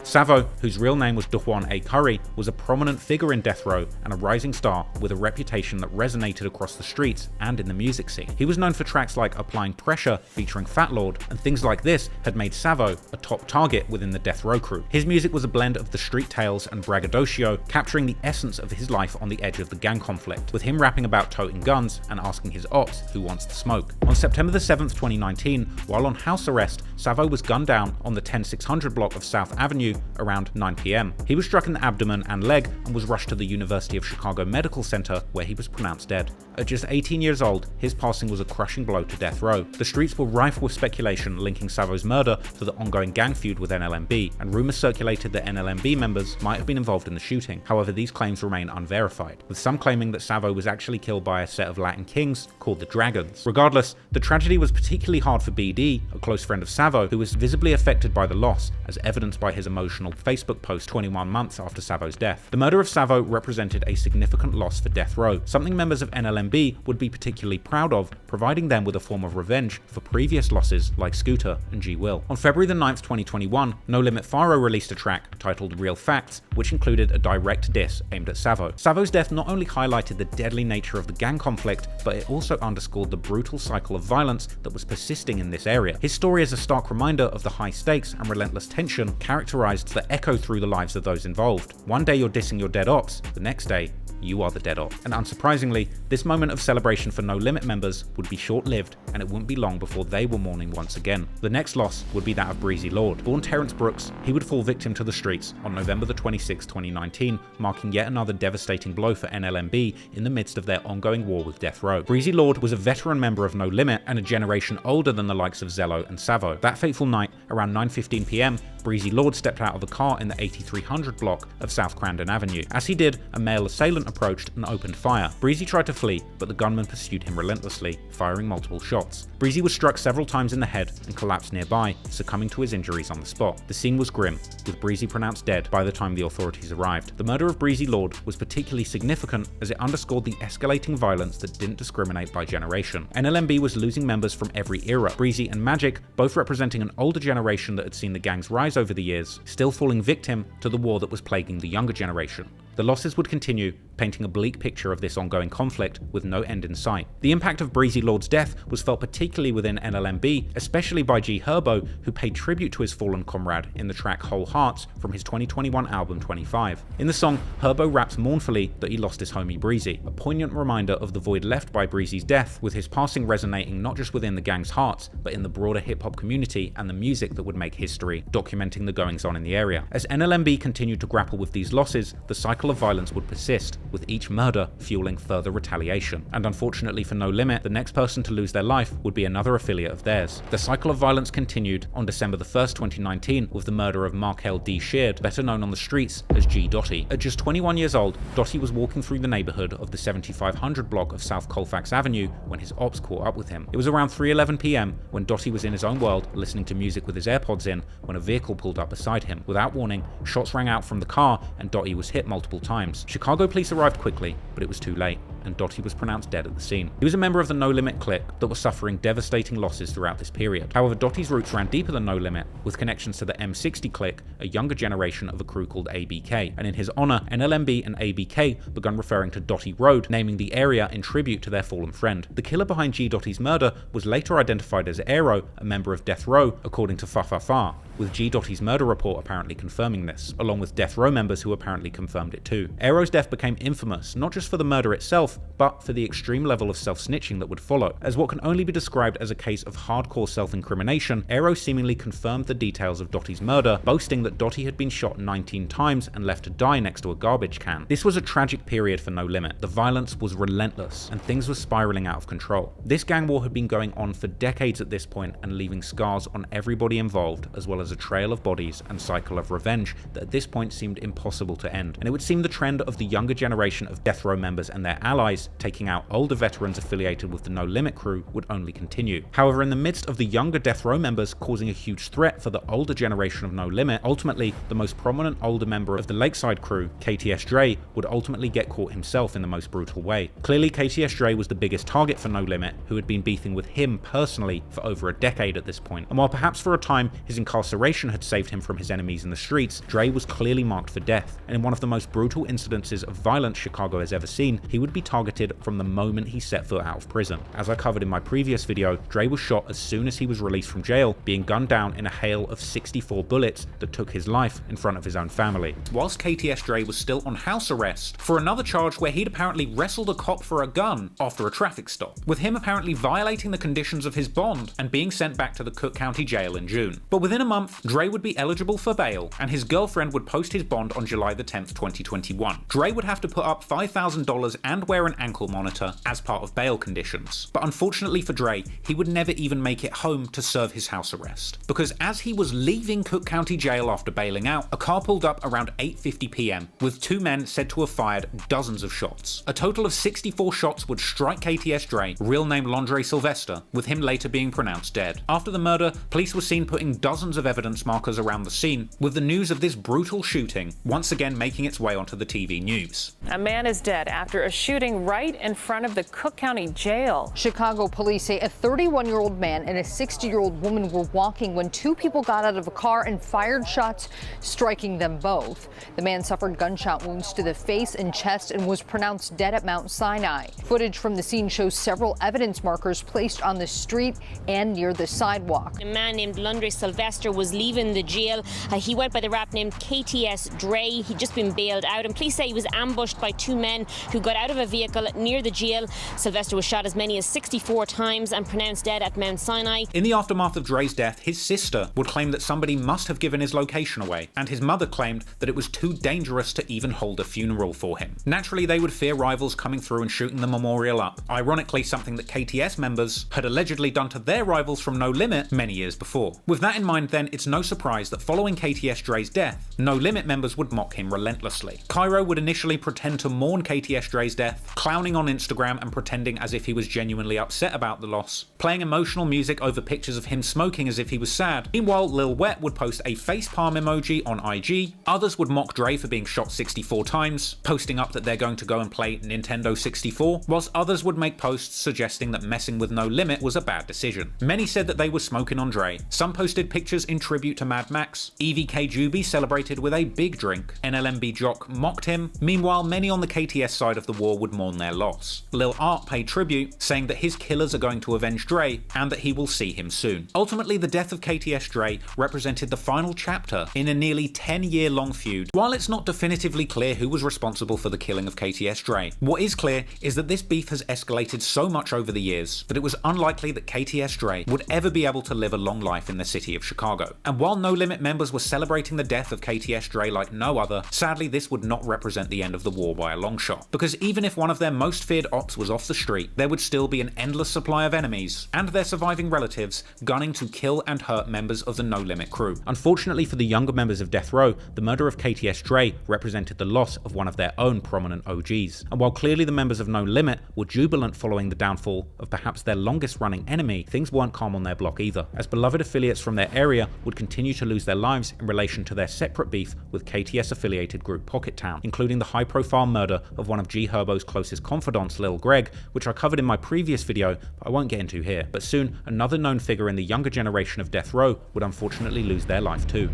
Savo, whose real name was Duhwan A. Curry, was a prominent figure in Death Row and a rising star with a reputation that resonated across the streets and in the music scene. He was known for tracks like Applying Pressure featuring Fat Lord, and things like this had made Savo a top target within the Death Row crew. His music was a blend of the street tales and braggadocio, capturing the essence of his life on the edge of the gang conflict, with him rapping about toting guns and asking his ops who wants to smoke. On September the 7th, 2019, while on house arrest, Savo was gunned down on the 10600 block of South Avenue around 9 p.m. He was struck in the abdomen and leg and was rushed to the University of Chicago Medical Center, where he was pronounced dead. At just 18 years old, his passing was a crushing blow to Death Row. The streets were rife with speculation linking Savo's murder to the ongoing gang feud with NLMB, and rumors circulated that NLMB members might have been involved in the shooting. However, these claims remain unverified, with some claiming that Savo was actually killed by a set of Latin kings called the Dragons. Regardless, the tragedy was particularly hard for BD, a close friend of Savo, who was visibly affected by the loss, as evidenced by his emotional Facebook post 21 months after Savo's death. The murder of Savo represented a significant loss for Death Row, something members of NLMB would be particularly proud of, providing them with a form of revenge for previous losses like Scooter and G Will. On February the 9th, 2021, No Limit Faro released a track titled Real Facts, which included a direct diss aimed at Savo. Savo's death not only highlighted the deadly nature of the gang conflict, but it also underscored the brutal cycle of violence that was persisting in this area. His story is a stark reminder of the high stakes and relentless tension characterized that echo through the lives of those involved. One day you're dissing your dead ops, the next day you are the dead op. And unsurprisingly, this moment of celebration for No Limit members would be short-lived, and it wouldn't be long before they were mourning once again. The next loss would be that of Breezy Lord. Born Terrence Brooks, he would fall victim to the streets on November the 26th, 2019, marking yet another devastating blow for NLMB in the midst of their ongoing war with Death Row. Breezy Lord was a veteran member of No Limit and a generation older than the likes of Zello and Savo. That fateful night, around 9:15 p.m, Breezy Lord stepped out of the car in the 8300 block of South Crandon Avenue. As he did, a male assailant approached and opened fire. Breezy tried to flee, but the gunman pursued him relentlessly, firing multiple shots. Breezy was struck several times in the head and collapsed nearby, succumbing to his injuries on the spot. The scene was grim, with Breezy pronounced dead by the time the authorities arrived. The murder of Breezy Lord was particularly significant as it underscored the escalating violence that didn't discriminate by generation. NLMB was losing members from every era. Breezy and Magic, both representing an older generation that had seen the gang's rise over the years, still falling victim to the war that was plaguing the younger generation. The losses would continue, painting a bleak picture of this ongoing conflict with no end in sight. The impact of Breezy Lord's death was felt particularly within NLMB, especially by G Herbo, who paid tribute to his fallen comrade in the track Whole Hearts from his 2021 album 25. In the song, Herbo raps mournfully that he lost his homie Breezy, a poignant reminder of the void left by Breezy's death, with his passing resonating not just within the gang's hearts, but in the broader hip-hop community and the music that would make history, documenting the goings-on in the area. As NLMB continued to grapple with these losses, the cycle of violence would persist, with each murder fueling further retaliation. And unfortunately for No Limit, the next person to lose their life would be another affiliate of theirs. The cycle of violence continued on December the 1st, 2019, with the murder of Markel D. Sheard, better known on the streets as G. Dotty. At just 21 years old, Dotty was walking through the neighborhood of the 7500 block of South Colfax Avenue when his ops caught up with him. It was around 3:11 p.m. when Dotty was in his own world, listening to music with his AirPods in, when a vehicle pulled up beside him. Without warning, shots rang out from the car and Dotty was hit multiple times. Chicago police arrived quickly, but it was too late, and Dotty was pronounced dead at the scene. He was a member of the No Limit clique that was suffering devastating losses throughout this period. However, Dotty's roots ran deeper than No Limit, with connections to the M60 clique, a younger generation of a crew called ABK, and in his honor, NLMB and ABK begun referring to Dotty Road, naming the area in tribute to their fallen friend. The killer behind G. Dotty's murder was later identified as Aero, a member of Death Row, according to Fa, with G. Dotty's murder report apparently confirming this, along with Death Row members who apparently confirmed it too. Aero's death became infamous, not just for the murder itself, himself, but for the extreme level of self-snitching that would follow. As what can only be described as a case of hardcore self-incrimination, Aero seemingly confirmed the details of Dottie's murder, boasting that Dottie had been shot 19 times and left to die next to a garbage can. This was a tragic period for No Limit. The violence was relentless, and things were spiraling out of control. This gang war had been going on for decades at this point and leaving scars on everybody involved, as well as a trail of bodies and cycle of revenge that at this point seemed impossible to end. And it would seem the trend of the younger generation of death row members and their allies taking out older veterans affiliated with the No Limit crew would only continue. However, in the midst of the younger death row members causing a huge threat for the older generation of No Limit, ultimately the most prominent older member of the Lakeside crew, KTS Dre, would ultimately get caught himself in the most brutal way. Clearly, KTS Dre was the biggest target for No Limit, who had been beefing with him personally for over a decade at this point. And while perhaps for a time his incarceration had saved him from his enemies in the streets, Dre was clearly marked for death. And in one of the most brutal incidences of violence Chicago has ever seen, he would be targeted from the moment he set foot out of prison. As I covered in my previous video, Dre was shot as soon as he was released from jail, being gunned down in a hail of 64 bullets that took his life in front of his own family. Whilst KTS Dre was still on house arrest for another charge where he'd apparently wrestled a cop for a gun after a traffic stop, with him apparently violating the conditions of his bond and being sent back to the Cook County Jail in June. But within a month, Dre would be eligible for bail, and his girlfriend would post his bond on July the 10th, 2021. Dre would have to put up $5,000 and wear an ankle monitor as part of bail conditions. But unfortunately for Dre, he would never even make it home to serve his house arrest. Because as he was leaving Cook County Jail after bailing out, a car pulled up around 8:50 p.m. with two men said to have fired dozens of shots. A total of 64 shots would strike KTS Dre, real name Londre Sylvester, with him later being pronounced dead. After the murder, police were seen putting dozens of evidence markers around the scene, with the news of this brutal shooting once again making its way onto the TV news. A man is dead after a shooting right in front of the Cook County Jail. Chicago police say a 31-year-old man and a 60-year-old woman were walking when two people got out of a car and fired shots, striking them both. The man suffered gunshot wounds to the face and chest and was pronounced dead at Mount Sinai. Footage from the scene shows several evidence markers placed on the street and near the sidewalk. A man named Londre Sylvester was leaving the jail. He went by the rap name KTS Dre. He'd just been bailed out, and police say he was ambushed by two men who got out of a vehicle near the jail. Sylvester was shot as many as 64 times and pronounced dead at Mount Sinai. In the aftermath of Dre's death, his sister would claim that somebody must have given his location away, and his mother claimed that it was too dangerous to even hold a funeral for him. Naturally, they would fear rivals coming through and shooting the memorial up, ironically something that KTS members had allegedly done to their rivals from No Limit many years before. With that in mind then, it's no surprise that following KTS Dre's death, No Limit members would mock him relentlessly. Cairo would initially pretend to mourn KTS Dre's death, clowning on Instagram and pretending as if he was genuinely upset about the loss, playing emotional music over pictures of him smoking as if he was sad. Meanwhile, Lil Wet would post a facepalm emoji on IG, others would mock Dre for being shot 64 times, posting up that they're going to go and play Nintendo 64, whilst others would make posts suggesting that messing with No Limit was a bad decision. Many said that they were smoking on Dre, some posted pictures in tribute to Mad Max, EVK Juby celebrated with a big drink, NLMB Jock mocked him, meanwhile many on the KTS side of the war would mourn their loss. Lil Art paid tribute, saying that his killers are going to avenge Dre and that he will see him soon. Ultimately, the death of KTS Dre represented the final chapter in a nearly 10-year-long feud. While it's not definitively clear who was responsible for the killing of KTS Dre, what is clear is that this beef has escalated so much over the years that it was unlikely that KTS Dre would ever be able to live a long life in the city of Chicago. And while No Limit members were celebrating the death of KTS Dre like no other, sadly this would not represent the end of the war by a long shot. Because even if one of their most feared ops was off the street, there would still be an endless supply of enemies and their surviving relatives gunning to kill and hurt members of the No Limit crew. Unfortunately for the younger members of Death Row, the murder of KTS Dre represented the loss of one of their own prominent OGs. And while clearly the members of No Limit were jubilant following the downfall of perhaps their longest running enemy, things weren't calm on their block either, as beloved affiliates from their area would continue to lose their lives in relation to their separate beef with KTS affiliated group Pocket Town, including the high profile murder of one of G Herbo's closest confidants, Lil Greg, which I covered in my previous video, but I won't get into here. But soon, another known figure in the younger generation of Death Row would unfortunately lose their life too.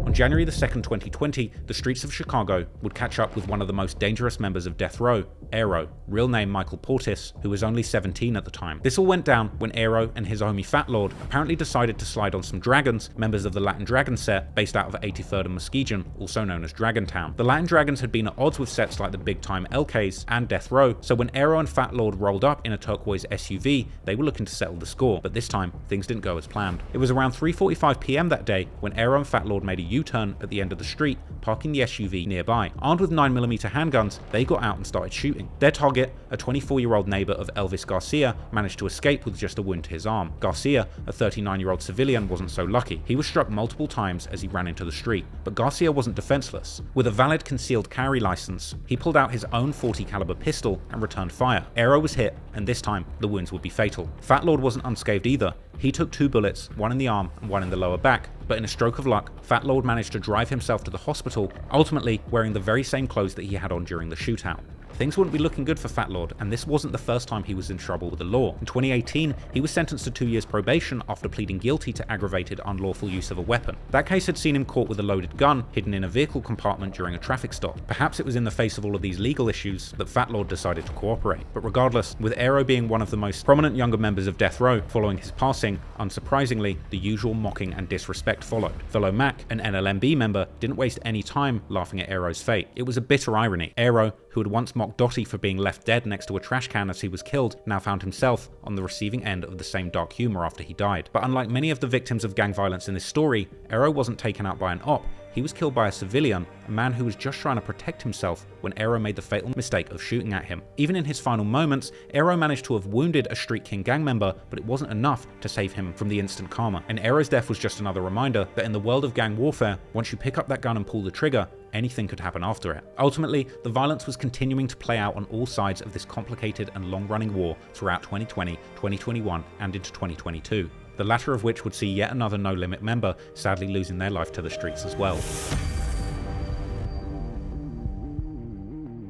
On January the 2nd, 2020, the streets of Chicago would catch up with one of the most dangerous members of Death Row, Aero, real name Michael Portis, who was only 17 at the time. This all went down when Aero and his homie Fat Lord apparently decided to slide on some Dragons, members of the Latin Dragon set based out of 83rd and Muskegon, also known as Dragontown. The Latin Dragons had been at odds with sets like the big time LKs and Death Row, so when Aero and Fat Lord rolled up in a turquoise SUV, they were looking to settle the score, but this time things didn't go as planned. It was around 3:45 PM that day when Aero and Fat Lord made a U-turn at the end of the street, parking the SUV nearby. Armed with 9mm handguns, they got out and started shooting. Their target, a 24-year-old neighbor of Elvis Garcia, managed to escape with just a wound to his arm. Garcia, a 39-year-old civilian, wasn't so lucky. He was struck multiple times as he ran into the street, but Garcia wasn't defenseless. With a valid concealed carry license, he pulled out his own .40 caliber pistol and returned fire. Aero was hit, and this time the wounds would be fatal. Fat Lord wasn't unscathed either. He took 2 bullets, one in the arm and one in the lower back, but in a stroke of luck, Fat Lord managed to drive himself to the hospital, ultimately wearing the very same clothes that he had on during the shootout. Things wouldn't be looking good for Fat Lord, and this wasn't the first time he was in trouble with the law. In 2018, he was sentenced to 2 years probation after pleading guilty to aggravated unlawful use of a weapon. That case had seen him caught with a loaded gun hidden in a vehicle compartment during a traffic stop. Perhaps it was in the face of all of these legal issues that Fat Lord decided to cooperate. But regardless, with Aero being one of the most prominent younger members of Death Row following his passing, unsurprisingly, the usual mocking and disrespect followed. Fellow Mac, an NLMB member, didn't waste any time laughing at Aero's fate. It was a bitter irony. Aero, who had once mocked Dottie for being left dead next to a trash can as he was killed, now found himself on the receiving end of the same dark humor after he died. But unlike many of the victims of gang violence in this story, Aero wasn't taken out by an op. He was killed by a civilian, a man who was just trying to protect himself when Aero made the fatal mistake of shooting at him. Even in his final moments, Aero managed to have wounded a Street King gang member, but it wasn't enough to save him from the instant karma. And Aero's death was just another reminder that in the world of gang warfare, once you pick up that gun and pull the trigger, anything could happen after it. Ultimately, the violence was continuing to play out on all sides of this complicated and long-running war throughout 2020, 2021, and into 2022. The latter of which would see yet another No Limit member sadly losing their life to the streets as well.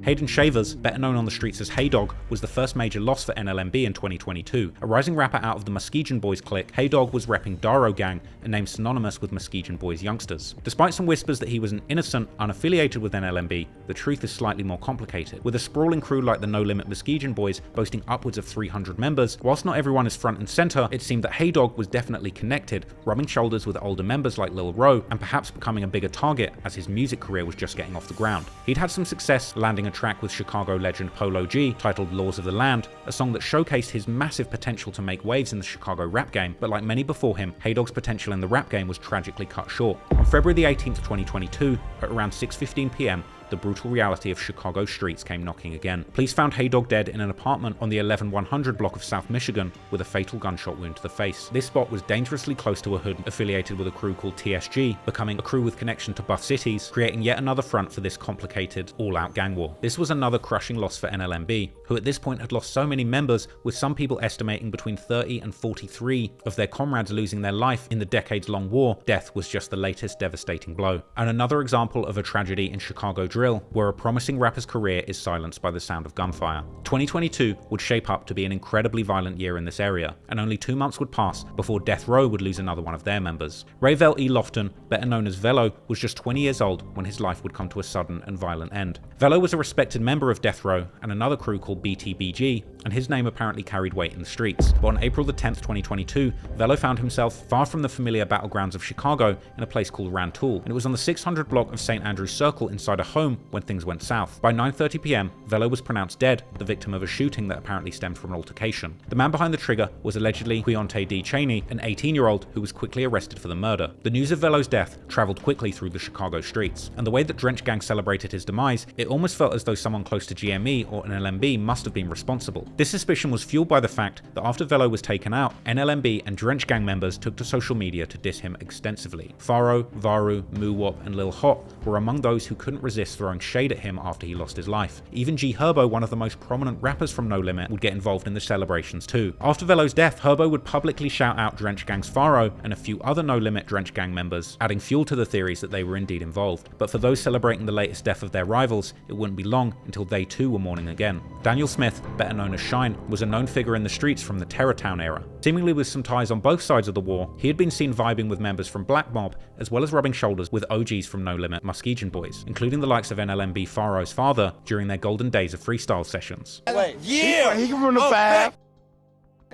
Hayden Shavers, better known on the streets as Hey Dog, was the first major loss for NLMB in 2022. A rising rapper out of the Muskegon Boys clique, Hey Dog was repping Daro Gang, a name synonymous with Muskegon Boys youngsters. Despite some whispers that he was an innocent, unaffiliated with NLMB, the truth is slightly more complicated. With a sprawling crew like the No Limit Muskegon Boys boasting upwards of 300 members, whilst not everyone is front and center, it seemed that Hey Dog was definitely connected, rubbing shoulders with older members like Lil Ro, and perhaps becoming a bigger target as his music career was just getting off the ground. He'd had some success landing a track with Chicago legend Polo G titled Laws of the Land, a song that showcased his massive potential to make waves in the Chicago rap game, but like many before him, Hey Dog's potential in the rap game was tragically cut short. On February the 18th, 2022, at around 6:15 PM, the brutal reality of Chicago streets came knocking again. Police found Hey Dog dead in an apartment on the 11100 block of South Michigan with a fatal gunshot wound to the face. This spot was dangerously close to a hood affiliated with a crew called TSG, becoming a crew with connection to Buff Cities, creating yet another front for this complicated, all-out gang war. This was another crushing loss for NLMB, who at this point had lost so many members, with some people estimating between 30 and 43 of their comrades losing their life in the decades-long war. Death was just the latest devastating blow. And another example of a tragedy in Chicago drill, where a promising rapper's career is silenced by the sound of gunfire. 2022 would shape up to be an incredibly violent year in this area, and only 2 months would pass before Death Row would lose another one of their members. Rayvel E. Lofton, better known as Velo, was just 20 years old when his life would come to a sudden and violent end. Velo was a respected member of Death Row and another crew called BTBG, and his name apparently carried weight in the streets. But on April the 10th, 2022, Velo found himself far from the familiar battlegrounds of Chicago in a place called Rantoul, and it was on the 600 block of St. Andrew's Circle inside a home when things went south. By 9:30 PM, Velo was pronounced dead, the victim of a shooting that apparently stemmed from an altercation. The man behind the trigger was allegedly Quionte D. Cheney, an 18-year-old who was quickly arrested for the murder. The news of Velo's death traveled quickly through the Chicago streets, and the way that Drench Gang celebrated his demise, it almost felt as though someone close to GME or NLMB must have been responsible. This suspicion was fueled by the fact that after Velo was taken out, NLMB and Drench Gang members took to social media to diss him extensively. Faro, Varu, Muwop, and Lil Hot were among those who couldn't resist throwing shade at him after he lost his life. Even G Herbo, one of the most prominent rappers from No Limit, would get involved in the celebrations too. After Velo's death, Herbo would publicly shout out Drench Gang's Faro and a few other No Limit Drench Gang members, adding fuel to the theories that they were indeed involved. But for those celebrating the latest death of their rivals, it wouldn't be long until they too were mourning again. Daniel Smith, better known as Shine, was a known figure in the streets from the Terror Town era. Seemingly with some ties on both sides of the war, he had been seen vibing with members from Black Mob, as well as rubbing shoulders with OGs from No Limit Muskegon Boys, including the likes of NLMB Faro's father during their golden days of freestyle sessions. Wait, yeah, he can run the 5.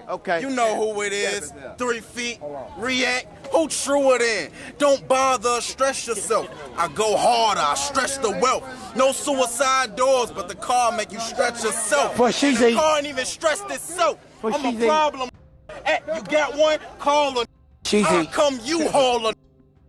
Okay. You know who it is. 3 feet. React. Who true it in? Don't bother, stress yourself. I go harder, I stretch the wealth. No suicide doors, but the car make you stretch yourself. The car ain't even stressed itself. I'm a problem. You got one? Call her. How come you haul her?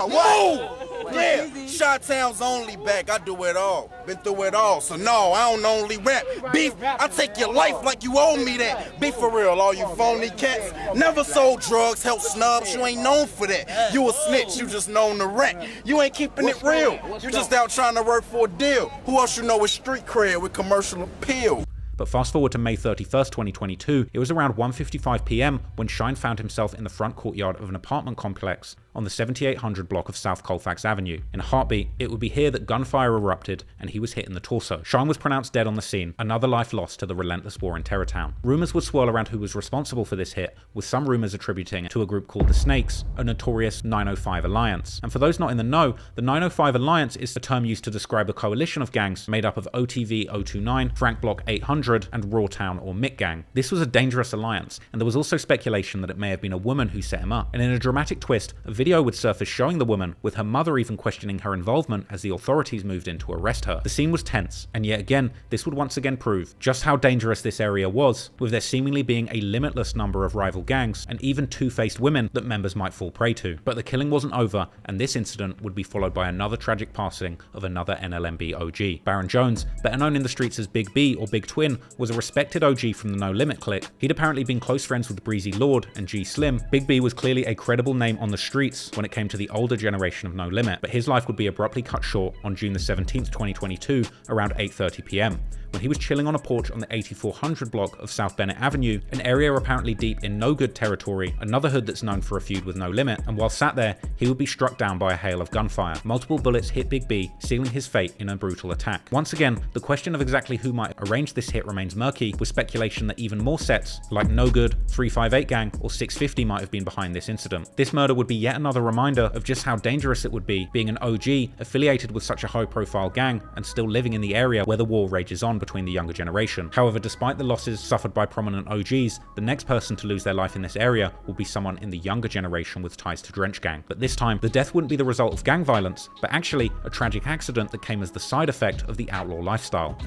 Whoa! Yeah, Chi-Town's only back. I do it all. Been through it all. So no, I don't only rap. Beef, I take your life like you owe me that. Be for real, all you phony cats. Never sold drugs, helped snubs. You ain't known for that. You a snitch, you just known to rat. You ain't keeping it real. You just out trying to work for a deal. Who else you know with street cred with commercial appeal? But fast forward to May 31st, 2022, it was around 1:55 PM when Shine found himself in the front courtyard of an apartment complex on the 7800 block of South Colfax Avenue. In a heartbeat, it would be here that gunfire erupted and he was hit in the torso. Shine was pronounced dead on the scene, another life lost to the relentless war in Terror Town. Rumours would swirl around who was responsible for this hit, with some rumours attributing it to a group called the Snakes, a notorious 905 alliance. And for those not in the know, the 905 alliance is a term used to describe a coalition of gangs made up of OTV 029, Frank Block 800, and Rawtown or Mick Gang. This was a dangerous alliance, and there was also speculation that it may have been a woman who set him up. And in a dramatic twist, a video would surface showing the woman, with her mother even questioning her involvement as the authorities moved in to arrest her. The scene was tense, and yet again, this would once again prove just how dangerous this area was, with there seemingly being a limitless number of rival gangs, and even two-faced women that members might fall prey to. But the killing wasn't over, and this incident would be followed by another tragic passing of another NLMB OG. Baron Jones, better known in the streets as Big B or Big Twin, was a respected OG from the No Limit clique. He'd apparently been close friends with Breezy Lord and G Slim. Big B was clearly a credible name on the streets when it came to the older generation of No Limit, but his life would be abruptly cut short on June the 17th, 2022, around 8:30 PM. when he was chilling on a porch on the 8400 block of South Bennett Avenue, an area apparently deep in No Good territory, another hood that's known for a feud with No Limit, and while sat there, he would be struck down by a hail of gunfire. Multiple bullets hit Big B, sealing his fate in a brutal attack. Once again, the question of exactly who might arrange this hit remains murky, with speculation that even more sets, like No Good, 358 Gang, or 650 might have been behind this incident. This murder would be yet another reminder of just how dangerous it would be being an OG affiliated with such a high-profile gang and still living in the area where the war rages on between the younger generation. However, despite the losses suffered by prominent OGs, the next person to lose their life in this area will be someone in the younger generation with ties to Drench Gang. But this time, the death wouldn't be the result of gang violence, but actually a tragic accident that came as the side effect of the outlaw lifestyle.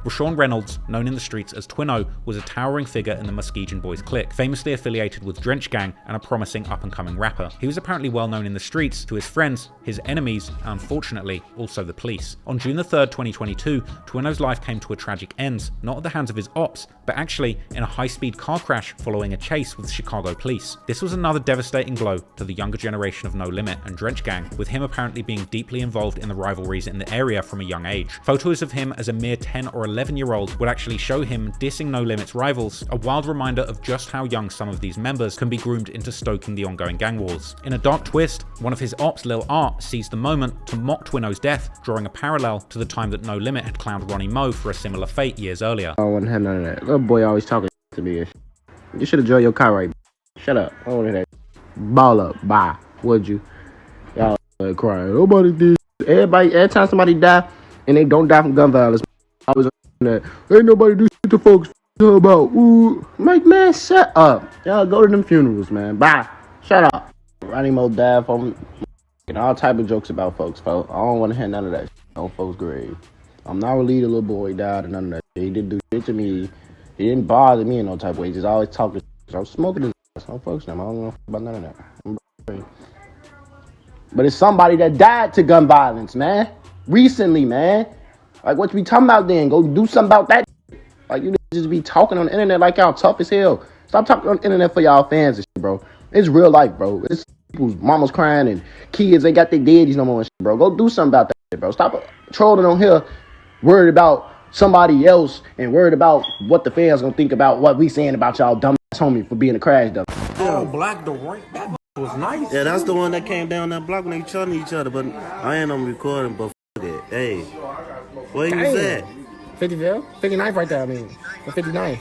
Rashawn Reynolds, known in the streets as Twinno, was a towering figure in the Muskegon Boys clique, famously affiliated with Drench Gang and a promising up-and-coming rapper. He was apparently well known in the streets to his friends, his enemies, and unfortunately, also the police. On June the 3rd, 2022, Twinno's life came to a tragic end, not at the hands of his ops, but actually in a high-speed car crash following a chase with Chicago police. This was another devastating blow to the younger generation of No Limit and Drench Gang, with him apparently being deeply involved in the rivalries in the area from a young age. Photos of him as a mere 10 or 11-year-old would actually show him dissing No Limit's rivals, a wild reminder of just how young some of these members can be groomed into stoking the ongoing gang wars. In a dark twist, one of his ops, Lil Art, seized the moment to mock Twinno's death, drawing a parallel to the time that No Limit had clowned Ronnie Moe for a similar fate years earlier. I don't want to have none of that. Little boy always talking to me. You should have drove your car right. Shut up. I don't want to hear that. Ball up. Bye. Would you? Y'all crying. Nobody did. Everybody, every time somebody die, and they don't die from gun violence, I was that. Ain't nobody do shit to folks about. Ooh. I'm like, man, shut up. Y'all go to them funerals, man. Bye. Shut up. Ronnie Moe died from and all type of jokes about folks. I don't want to hear none of that shit on folks' grave. I'm not really the little boy died and none of that shit. He didn't do shit to me. He didn't bother me in no type of way. He just always talking shit. I was smoking his ass. No folks now. I don't know about none of that. But it's somebody that died to gun violence, man. Recently, man. Like, what you be talking about then? Go do something about that. Like, you just be talking on the internet like y'all tough as hell. Stop talking on the internet for y'all fans and shit, bro. It's real life, bro. It's people's mamas crying and kids ain't got their daddies no more and shit, bro. Go do something about that shit, bro. Stop trolling on here, worried about somebody else and worried about what the fans gonna think about what we saying about y'all dumb ass homie for being a crash dummy. Oh, Black the Rank, that was nice. Yeah, that's the one that came down that block when they shot each other, but I ain't on recording, but it. Hey, where you was at? 50th? 59th right there, I mean. 59th.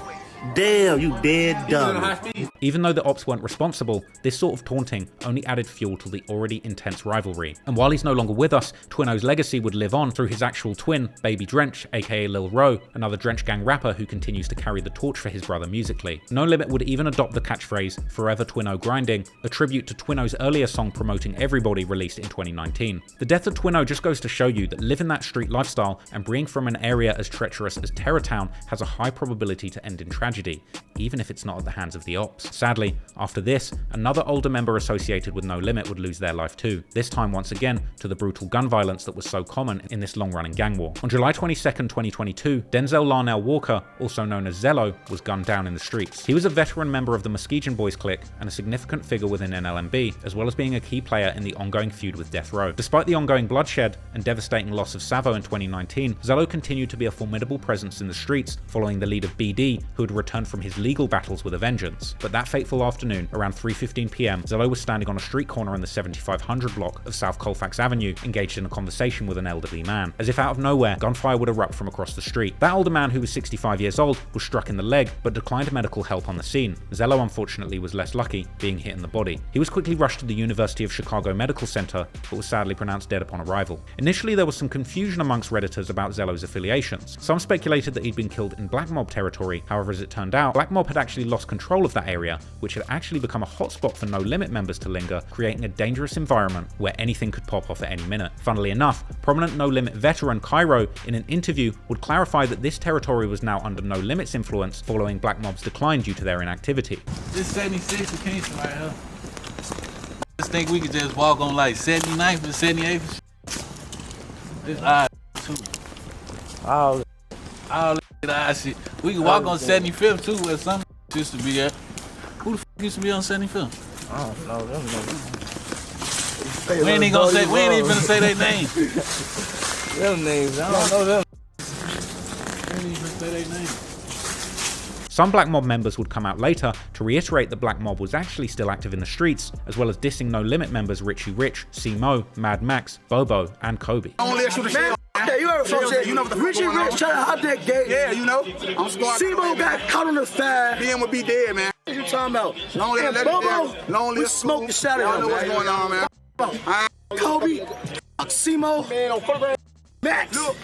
Damn, you dead dumb. Even though the ops weren't responsible, this sort of taunting only added fuel to the already intense rivalry. And while he's no longer with us, Twino's legacy would live on through his actual twin, Baby Drench, aka Lil Ro, another Drench Gang rapper who continues to carry the torch for his brother musically. No Limit would even adopt the catchphrase, Forever Twino Grinding, a tribute to Twino's earlier song promoting Everybody released in 2019. The death of Twino just goes to show you that living that street lifestyle and being from an area as treacherous as Terrortown has a high probability to end in tragedy, even if it's not at the hands of the ops. Sadly, after this, another older member associated with No Limit would lose their life too, this time once again to the brutal gun violence that was so common in this long-running gang war. On July 22nd, 2022, Denzel Larnell Walker, also known as Zello, was gunned down in the streets. He was a veteran member of the Muskegon Boys clique and a significant figure within NLMB, as well as being a key player in the ongoing feud with Death Row. Despite the ongoing bloodshed and devastating loss of Savo in 2019, Zello continued to be a formidable presence in the streets, following the lead of BD, who had returned from his legal battles with a vengeance. But that fateful afternoon, around 3:15 PM, Zello was standing on a street corner in the 7500 block of South Colfax Avenue, engaged in a conversation with an elderly man. As if out of nowhere, gunfire would erupt from across the street. That older man, who was 65 years old, was struck in the leg, but declined medical help on the scene. Zello unfortunately was less lucky, being hit in the body. He was quickly rushed to the University of Chicago Medical Center, but was sadly pronounced dead upon arrival. Initially, there was some confusion amongst Redditors about Zello's affiliations. Some speculated that he'd been killed in Black Mob territory. However, as it turned out, Black Mob had actually lost control of that area, which had actually become a hotspot for No Limit members to linger, creating a dangerous environment where anything could pop off at any minute. Funnily enough, prominent No Limit veteran Cairo, in an interview, would clarify that this territory was now under No Limit's influence following Black Mob's decline due to their inactivity. This 76 of Kingston right here. Just think we could just walk on like 79th and 78th. This odd too. All that shit. We can walk on 75th too, where some used to be at. Who the f used to be on 75th? I don't know. We ain't even gonna say their names. Them names, I don't know them. We ain't even say their names. Some Black Mob members would come out later to reiterate that Black Mob was actually still active in the streets, as well as dissing No Limit members Richie Rich, C-Mo, Mad Max, Bobo, and Kobe. Yeah, you heard what I'm saying. You know what the Richie Rich trying to hop that gate. Yeah, you know. I'm squad. C-Mo got caught on the side. BM would be dead, man. What you talking about? Long live Bobo. We smoked the shot out of him. I know what's going on, man. Kobe, C-Mo, Max. Look,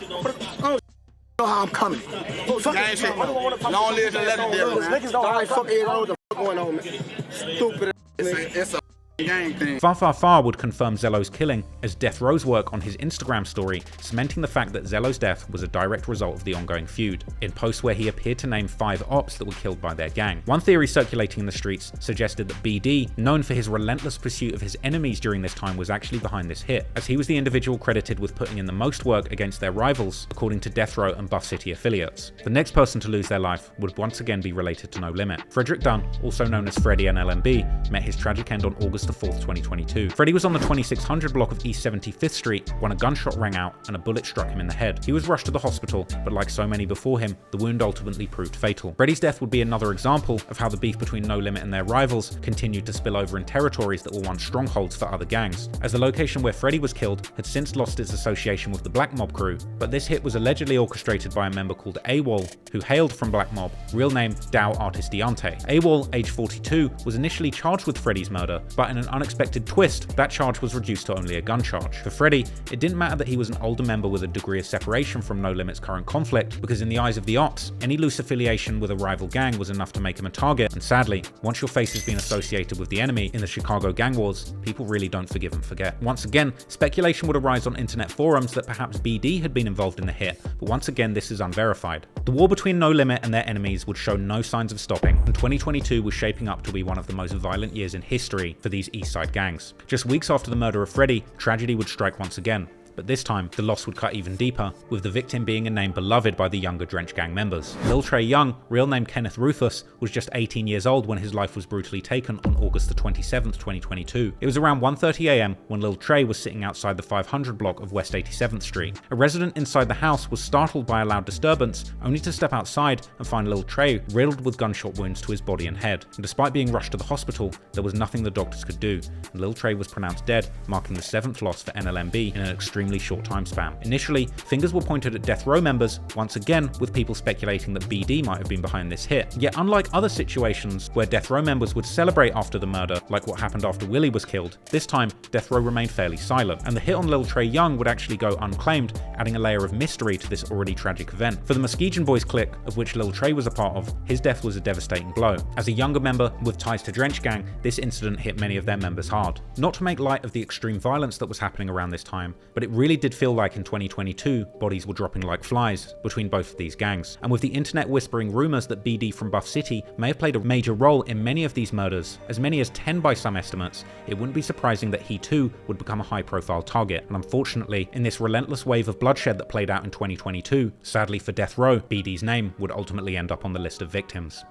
know how I'm coming. Long live the legendary, man. Niggas don't like fuck it. What the fuck going on, man? Stupid. It's a gang thing. Far would confirm Zello's killing as Death Row's work on his Instagram story, cementing the fact that Zello's death was a direct result of the ongoing feud, in posts where he appeared to name 5 ops that were killed by their gang. One theory circulating in the streets suggested that BD, known for his relentless pursuit of his enemies during this time, was actually behind this hit, as he was the individual credited with putting in the most work against their rivals, according to Death Row and Buff City affiliates. The next person to lose their life would once again be related to No Limit. Frederick Dunn, also known as Freddie NLMB, met his tragic end on August 4th, 2022. Freddie was on the 2600 block of East 75th Street when a gunshot rang out and a bullet struck him in the head. He was rushed to the hospital, but like so many before him, the wound ultimately proved fatal. Freddie's death would be another example of how the beef between No Limit and their rivals continued to spill over in territories that were once strongholds for other gangs, as the location where Freddie was killed had since lost its association with the Black Mob crew, but this hit was allegedly orchestrated by a member called AWOL, who hailed from Black Mob, real name Dow Artistiante. AWOL, age 42, was initially charged with Freddie's murder, but in an unexpected twist, that charge was reduced to only a gun charge. For Freddie, it didn't matter that he was an older member with a degree of separation from No Limit's current conflict, because in the eyes of the ops, any loose affiliation with a rival gang was enough to make him a target, and sadly, once your face has been associated with the enemy in the Chicago gang wars, people really don't forgive and forget. Once again, speculation would arise on internet forums that perhaps BD had been involved in the hit, but once again this is unverified. The war between No Limit and their enemies would show no signs of stopping, and 2022 was shaping up to be one of the most violent years in history for these East Side gangs. Just weeks after the murder of Freddie, tragedy would strike once again. but this time the loss would cut even deeper, with the victim being a name beloved by the younger Drench Gang members. Lil Trey Young, real name Kenneth Rufus, was just 18 years old when his life was brutally taken on August the 27th, 2022. It was around 1:30 AM when Lil Trey was sitting outside the 500 block of West 87th Street. A resident inside the house was startled by a loud disturbance, only to step outside and find Lil Trey riddled with gunshot wounds to his body and head. And despite being rushed to the hospital, there was nothing the doctors could do, and Lil Trey was pronounced dead, marking the 7th loss for NLMB in an extremely short time span. Initially, fingers were pointed at death row members, once again with people speculating that BD might have been behind this hit. Yet unlike other situations where death row members would celebrate after the murder, like what happened after Willie was killed, this time death row remained fairly silent, and the hit on Lil Trey Young would actually go unclaimed, adding a layer of mystery to this already tragic event. For the Muskegon Boys clique, of which Lil Trey was a part of, his death was a devastating blow. As a younger member with ties to Drench Gang, this incident hit many of their members hard. Not to make light of the extreme violence that was happening around this time, but it really did feel like in 2022, bodies were dropping like flies between both of these gangs. And with the internet whispering rumours that BD from Buff City may have played a major role in many of these murders, as many as 10 by some estimates, it wouldn't be surprising that he too would become a high-profile target. And unfortunately, in this relentless wave of bloodshed that played out in 2022, sadly for Death Row, BD's name would ultimately end up on the list of victims.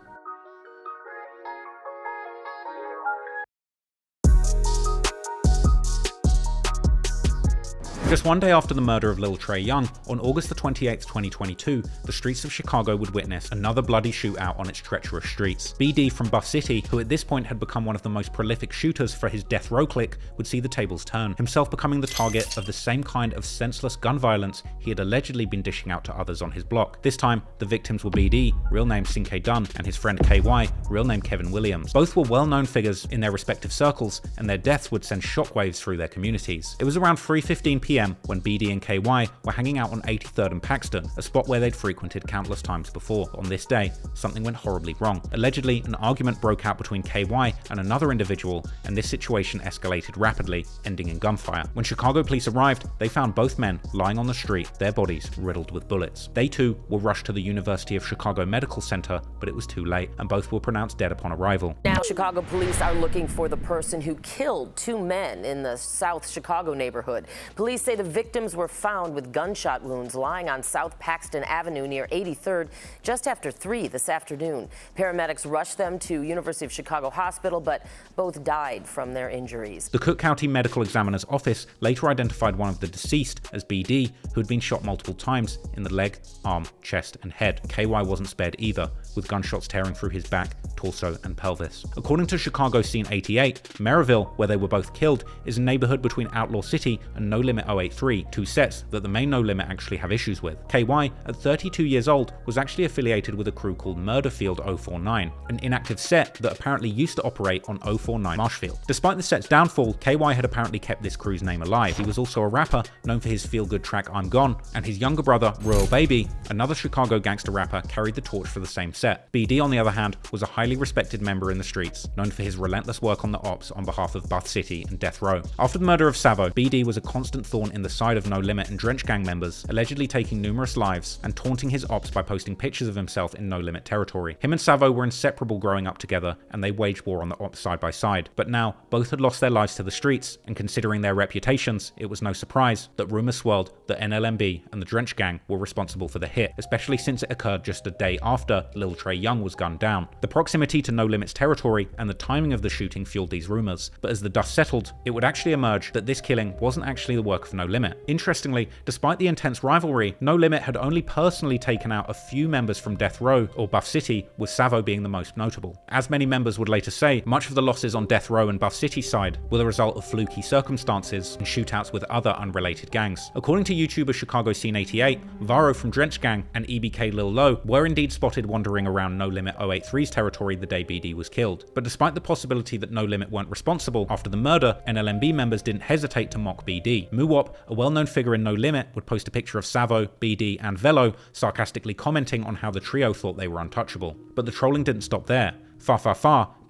Just one day after the murder of Lil Trey Young, on August the 28th, 2022, the streets of Chicago would witness another bloody shootout on its treacherous streets. BD from Buff City, who at this point had become one of the most prolific shooters for his death row clique, would see the tables turn, himself becoming the target of the same kind of senseless gun violence he had allegedly been dishing out to others on his block. This time, the victims were BD, real name Cinque Dunn, and his friend KY, real name Kevin Williams. Both were well-known figures in their respective circles, and their deaths would send shockwaves through their communities. It was around 3:15 PM when BD and KY were hanging out on 83rd and Paxton, a spot where they'd frequented countless times before. On this day, something went horribly wrong. Allegedly, an argument broke out between KY and another individual, and this situation escalated rapidly, ending in gunfire. When Chicago police arrived, they found both men lying on the street, their bodies riddled with bullets. They too were rushed to the University of Chicago Medical Center, but it was too late, and both were pronounced dead upon arrival. Now, Chicago police are looking for the person who killed two men in the South Chicago neighborhood. Police say the victims were found with gunshot wounds lying on South Paxton Avenue near 83rd just after 3 this afternoon. Paramedics rushed them to University of Chicago Hospital, but both died from their injuries. The Cook County Medical Examiner's Office later identified one of the deceased as BD, who had been shot multiple times in the leg, arm, chest, and head. KY wasn't spared either, with gunshots tearing through his back, torso, and pelvis. According to Chicago Scene 88, Maryville, where they were both killed, is a neighborhood between Outlaw City and No Limit 083, two sets that the main No Limit actually have issues with. KY, at 32 years old, was actually affiliated with a crew called Murderfield 049, an inactive set that apparently used to operate on 049 Marshfield. Despite the set's downfall, KY had apparently kept this crew's name alive. He was also a rapper known for his feel-good track I'm Gone, and his younger brother, Royal Baby, another Chicago gangster rapper, carried the torch for the same set. BD, on the other hand, was a highly respected member in the streets, known for his relentless work on the ops on behalf of Buff City and Death Row. After the murder of Savo, BD was a constant thorn in the side of No Limit and Drench Gang members, allegedly taking numerous lives and taunting his ops by posting pictures of himself in No Limit territory. Him and Savo were inseparable growing up together, and they waged war on the ops side by side. But now, both had lost their lives to the streets, and considering their reputations, it was no surprise that rumors swirled that NLMB and the Drench Gang were responsible for the hit, especially since it occurred just a day after Lil Trey Young was gunned down. The proximity to No Limit's territory and the timing of the shooting fueled these rumors, but as the dust settled, it would actually emerge that this killing wasn't actually the work of No Limit. Interestingly, despite the intense rivalry, No Limit had only personally taken out a few members from Death Row or Buff City, with Savo being the most notable. As many members would later say, much of the losses on Death Row and Buff City's side were the result of fluky circumstances and shootouts with other unrelated gangs. According to YouTuber Chicago Scene 88, Varo from Drench Gang and EBK Lil Low were indeed spotted wandering around No Limit 083's territory the day BD was killed. But despite the possibility that No Limit weren't responsible, after the murder, NLMB members didn't hesitate to mock BD. Muwop, a well-known figure in No Limit, would post a picture of Savo, BD, and Velo, sarcastically commenting on how the trio thought they were untouchable. But the trolling didn't stop there. Far,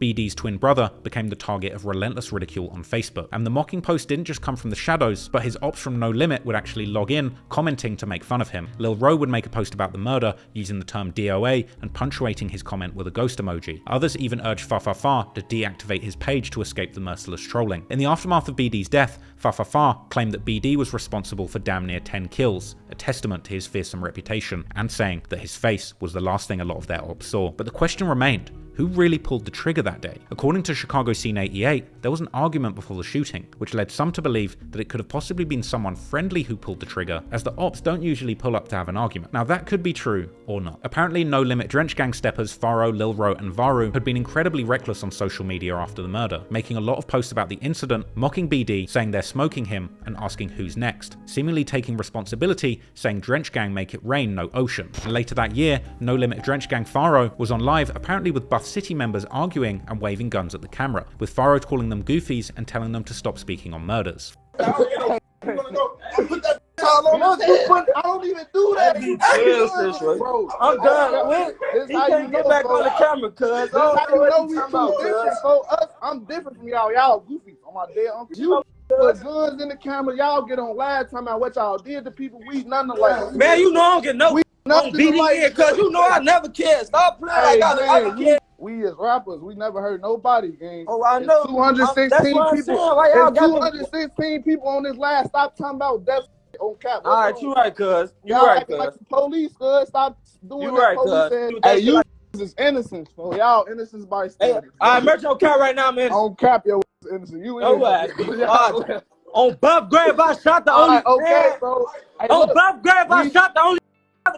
BD's twin brother became the target of relentless ridicule on Facebook. And the mocking post didn't just come from the shadows, but his ops from No Limit would actually log in, commenting to make fun of him. Lil Ro would make a post about the murder, using the term DOA and punctuating his comment with a ghost emoji. Others even urged Fa to deactivate his page to escape the merciless trolling. In the aftermath of BD's death, Fa claimed that BD was responsible for damn near 10 kills, a testament to his fearsome reputation, and saying that his face was the last thing a lot of their ops saw. But the question remained, who really pulled the trigger that day? According to Chicago Scene 88, there was an argument before the shooting, which led some to believe that it could have possibly been someone friendly who pulled the trigger, as the ops don't usually pull up to have an argument. Now that could be true or not. Apparently No Limit Drench Gang steppers Faro, Lil Ro, and Varu had been incredibly reckless on social media after the murder, making a lot of posts about the incident, mocking BD, saying they're smoking him, and asking who's next, seemingly taking responsibility, saying Drench Gang make it rain, no ocean. And later that year, No Limit Drench Gang Faro was on live, apparently with Buff City members arguing and waving guns at the camera, with Faro calling them goofies and telling them to stop speaking on murders. I don't even do that. Bro, I'm done. He can't get back on the camera, cuz. I'm different from y'all. Y'all goofy on my dead uncle. You put guns in the camera. Y'all get on live talking about what y'all did to people. We nothing like. Man, you know I don't get no beating in, cuz you know I never cared. Stop playing like I care. We as rappers, we never hurt nobody, gang. Oh, I know. 216 people. There's 216 people on this live. Stop talking about death on cap. All right, you right, cuz. You right, cuz. Like the police, cuz. Stop doing you that. Right, police. Hey, you is innocent, so y'all innocent bystanders. Hey, all right, merch on cap right now, man. On cap, your innocent. You innocent. On Buff Grab, I shot the only. Okay, bro. Hey, on Buff Grab, I shot the only.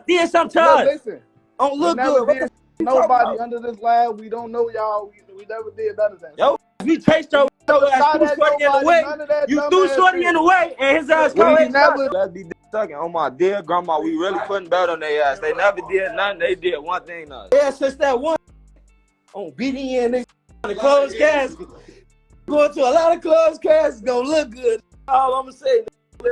Did sometimes. Listen. Don't look good. Nobody under this lab. We don't know y'all. We never did none of that. Yo, we chased your ass, threw Shorty in the way. You threw Shorty in the way, and his ass came. Let's be sucking on my dear grandma. We really putting belt on their ass. They never did nothing. They did one thing. Yeah, since that one on BDN, the closed casket. Going to a lot of closed caskets gonna look good. All I'm gonna say.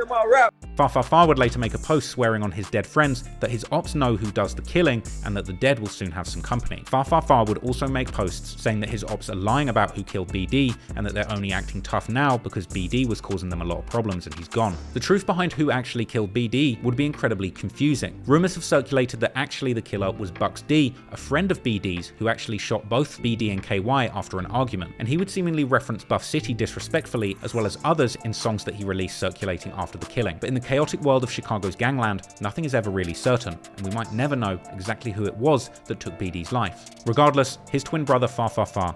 My rap. Fa would later make a post swearing on his dead friends that his ops know who does the killing and that the dead will soon have some company. Fa would also make posts saying that his ops are lying about who killed BD and that they're only acting tough now because BD was causing them a lot of problems and he's gone. The truth behind who actually killed BD would be incredibly confusing. Rumors have circulated that actually the killer was Bucks D, a friend of BD's who actually shot both BD and KY after an argument, and he would seemingly reference Buff City disrespectfully as well as others in songs that he released circulating after the killing. But in the chaotic world of Chicago's gangland, nothing is ever really certain, and we might never know exactly who it was that took BD's life. Regardless, his twin brother Fa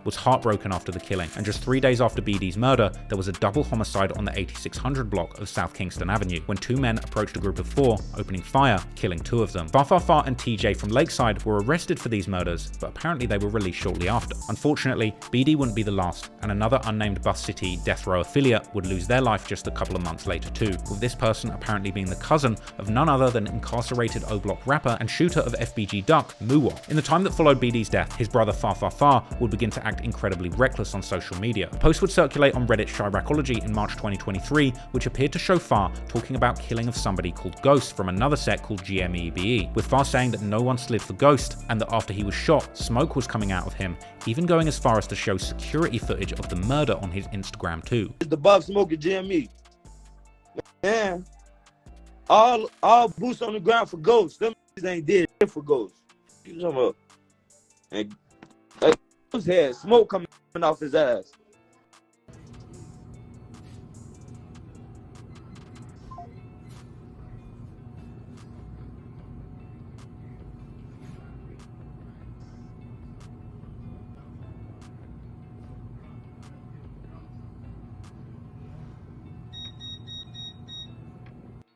was heartbroken after the killing, and just 3 days after BD's murder, there was a double homicide on the 8600 block of South Kingston Avenue, when two men approached a group of 4, opening fire, killing 2 of them. Fa and TJ from Lakeside were arrested for these murders, but apparently they were released shortly after. Unfortunately, BD wouldn't be the last, and another unnamed Bus City death row affiliate would lose their life just a couple of months later too, with this person apparently being the cousin of none other than incarcerated O-Block rapper and shooter of FBG Duck, Muwa. In the time that followed BD's death, his brother Fa would begin to act incredibly reckless on social media. A post would circulate on Reddit Chiracology in March 2023, which appeared to show Fa talking about killing of somebody called Ghost from another set called GMEBE, with Fa saying that no one slid for Ghost and that after he was shot, smoke was coming out of him, even going as far as to show security footage of the murder on his Instagram too. The Bob smoking GME. Man, all boots on the ground for Ghosts. Them ain't dead for Ghosts. You talking about? And his head, smoke coming off his ass.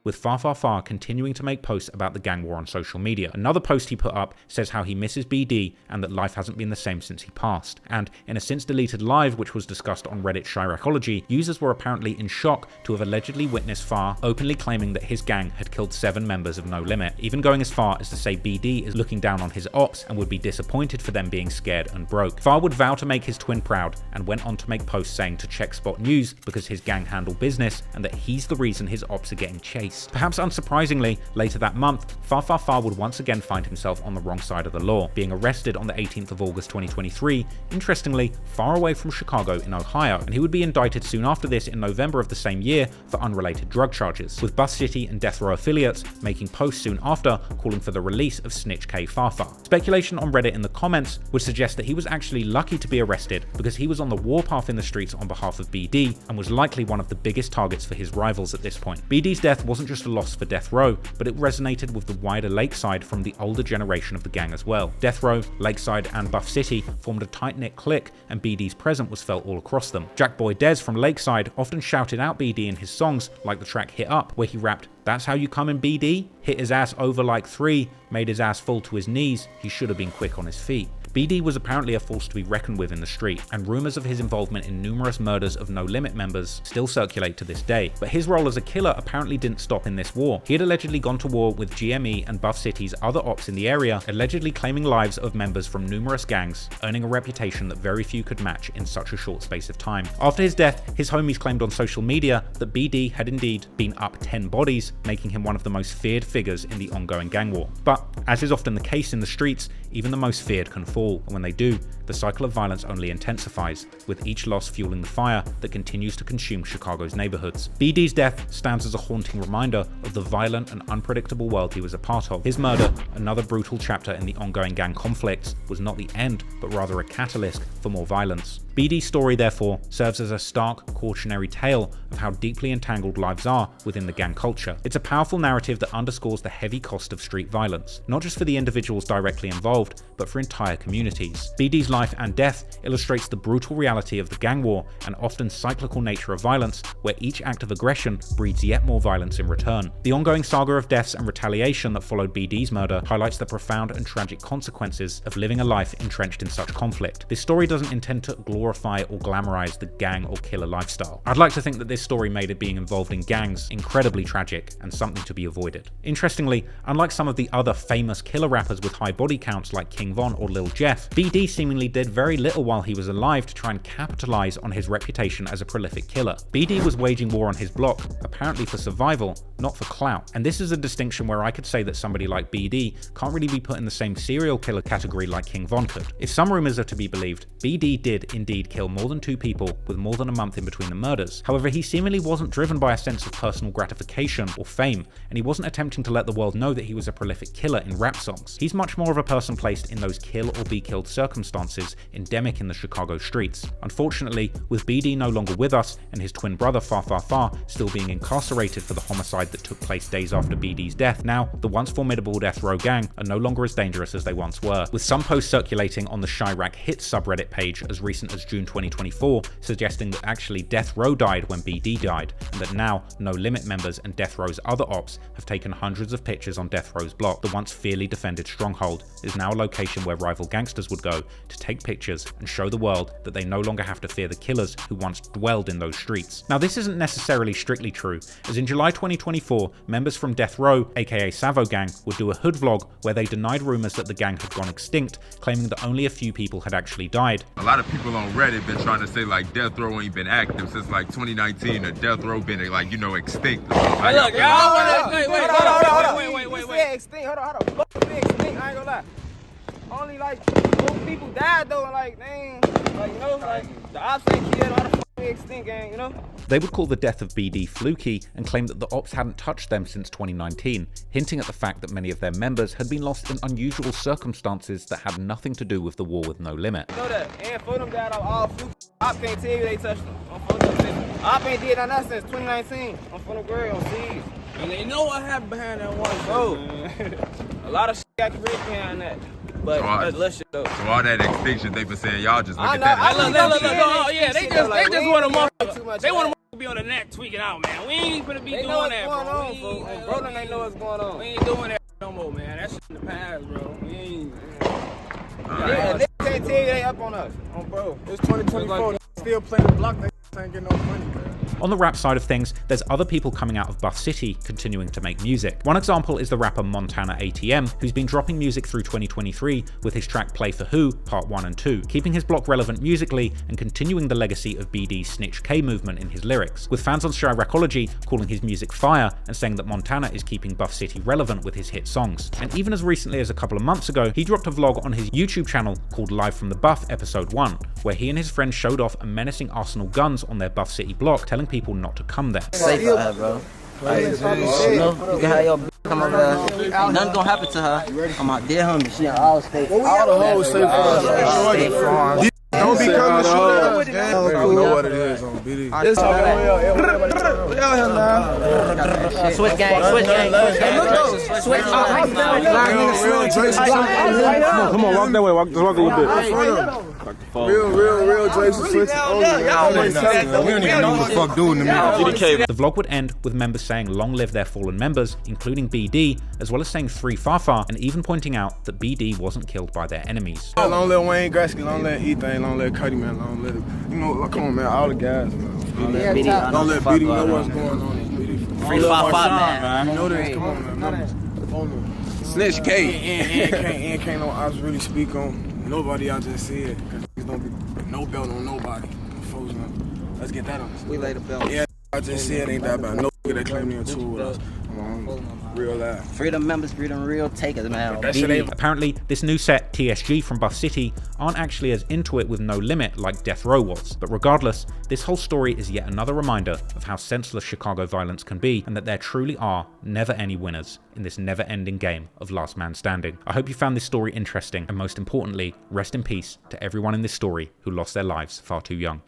With Fa continuing to make posts about the gang war on social media. Another post he put up says how he misses BD and that life hasn't been the same since he passed. And in a since deleted live which was discussed on Reddit Chiracology, users were apparently in shock to have allegedly witnessed Fa openly claiming that his gang had killed 7 members of No Limit, even going as far as to say BD is looking down on his ops and would be disappointed for them being scared and broke. Fa would vow to make his twin proud and went on to make posts saying to check Spot News because his gang handle business and that he's the reason his ops are getting chased. streets. Perhaps unsurprisingly, later that month, Fa would once again find himself on the wrong side of the law, being arrested on the 18th of August 2023, interestingly, far away from Chicago in Ohio, and he would be indicted soon after this in November of the same year for unrelated drug charges, with Buff City and Death Row affiliates making posts soon after calling for the release of Snitch K Fa. Speculation on Reddit in the comments would suggest that he was actually lucky to be arrested because he was on the warpath in the streets on behalf of BD and was likely one of the biggest targets for his rivals at this point. BD's death wasn't just a loss for Death Row, but it resonated with the wider Lakeside from the older generation of the gang as well. Death Row, Lakeside, and Buff City formed a tight-knit clique, and BD's presence was felt all across them. Jackboy Dez from Lakeside often shouted out BD in his songs, like the track Hit Up, where he rapped, "That's how you come in BD? Hit his ass over like 3, made his ass fall to his knees, he should have been quick on his feet." BD was apparently a force to be reckoned with in the street, and rumours of his involvement in numerous murders of No Limit members still circulate to this day. But his role as a killer apparently didn't stop in this war. He had allegedly gone to war with GME and Buff City's other ops in the area, allegedly claiming lives of members from numerous gangs, earning a reputation that very few could match in such a short space of time. After his death, his homies claimed on social media that BD had indeed been up 10 bodies, making him one of the most feared figures in the ongoing gang war. But, as is often the case in the streets, even the most feared can fall, and when they do, the cycle of violence only intensifies, with each loss fueling the fire that continues to consume Chicago's neighborhoods. BD's death stands as a haunting reminder of the violent and unpredictable world he was a part of. His murder, another brutal chapter in the ongoing gang conflicts, was not the end, but rather a catalyst for more violence. BD's story, therefore, serves as a stark, cautionary tale of how deeply entangled lives are within the gang culture. It's a powerful narrative that underscores the heavy cost of street violence, not just for the individuals directly involved, but for entire communities. BD's life and death illustrates the brutal reality of the gang war and often cyclical nature of violence, where each act of aggression breeds yet more violence in return. The ongoing saga of deaths and retaliation that followed BD's murder highlights the profound and tragic consequences of living a life entrenched in such conflict. This story doesn't intend to glorify or glamorize the gang or killer lifestyle. I'd like to think that this story made it being involved in gangs incredibly tragic and something to be avoided. Interestingly, unlike some of the other famous killer rappers with high body counts like King Von or Lil Jeff, BD seemingly did very little while he was alive to try and capitalize on his reputation as a prolific killer. BD was waging war on his block, apparently for survival, not for clout. And this is a distinction where I could say that somebody like BD can't really be put in the same serial killer category like King Von could. If some rumors are to be believed, BD did indeed kill more than 2 people with more than a month in between the murders. However, he seemingly wasn't driven by a sense of personal gratification or fame, and he wasn't attempting to let the world know that he was a prolific killer in rap songs. He's much more of a person placed in those kill or be killed circumstances endemic in the Chicago streets. Unfortunately, with BD no longer with us and his twin brother Fa still being incarcerated for the homicide that took place days after BD's death, now the once formidable Death Row gang are no longer as dangerous as they once were, with some posts circulating on the Chirac Hits subreddit page as recent as June 2024 suggesting that actually Death Row died when BD died, and that now No Limit members and Death Row's other ops have taken hundreds of pictures on Death Row's block. The once fiercely defended stronghold is now a location where rival gangsters would go to take pictures and show the world that they no longer have to fear the killers who once dwelled in those streets. Now, this isn't necessarily strictly true, as in July 2024, members from Death Row, aka Savo Gang, would do a hood vlog where they denied rumors that the gang had gone extinct, claiming that only a few people had actually died. A lot of people on Reddit been trying to say like Death Row ain't been active since like 2019, or Death Row been like, you know, extinct. Hey, look, y'all, wait. Extinct, hold on. Fuck be extinct, I ain't gonna lie. Only like 4 people died though, and like, dang, like, you know, like the ops ain't killed, how the fuck we extinct, gang, you know? They would call the death of BD fluky and claim that the ops hadn't touched them since 2019, hinting at the fact that many of their members had been lost in unusual circumstances that had nothing to do with the war with No Limit. You know that, and 4 of them died all fluke. I can't tell you they touched them. I ain't did that since 2019. I'm from the grave on C's. And they know what happened behind that one, bro. A lot of shit got created behind that. But that's less shit though. So all that extinction they been saying, y'all just look at that. Yeah, they just want to be on the net tweaking out, man. We ain't gonna be doing that, bro. Bro, they know what's going on. We ain't doing that no more, man. That shit in the past, bro. We ain't. Yeah, they can't tell you they up on us. Oh, bro. It's 2024. Still playing the block. They ain't getting no money, man. On the rap side of things, there's other people coming out of Buff City continuing to make music. One example is the rapper Montana ATM, who's been dropping music through 2023 with his track Play for Who, Part 1 and 2, keeping his block relevant musically and continuing the legacy of BD's Snitch K movement in his lyrics, with fans on Chiracology calling his music fire and saying that Montana is keeping Buff City relevant with his hit songs. And even as recently as a couple of months ago, he dropped a vlog on his YouTube channel called Live from the Buff Episode 1, where he and his friends showed off a menacing arsenal guns on their Buff City block, telling people not to come there. Safe for her, bro. Like, you know, you can have your come over there. Ain't nothing gonna happen to her. I'm out there, homie. She all State Farm. All the hoes State Farm. Don't be coming to shoot us. I don't know what it is on BD. Switch gang, switch gang, switch gang. Come on, walk that way. Walk a little bit. Real Jason switch. We don't even know what the fuck doing to me. The vlog would end with members saying long live their fallen members, including BD, as well as saying Free Fafa, and even pointing out that BD wasn't killed by their enemies. Long live Wayne Gretzky, long live Ethan, long live Cuddy, man, long live, you know, come on, man, all the guys, man. Don't let BD know what's going on. Free Fafa, man. You know this, come on, man. Snitch K. And can't no ops really speak on nobody. I just see it, because there's don't be no belt on nobody. Folks, man. Let's get that on. We lay the belt. Yeah, I just see it ain't that bad. No nigga that claim they're tool with us. Real life. Freedom members, freedom real takers, man. Apparently, this new set, TSG from Buff City, aren't actually as into it with No Limit like Death Row was. But regardless, this whole story is yet another reminder of how senseless Chicago violence can be, and that there truly are never any winners in this never-ending game of last man standing. I hope you found this story interesting, and most importantly, rest in peace to everyone in this story who lost their lives far too young.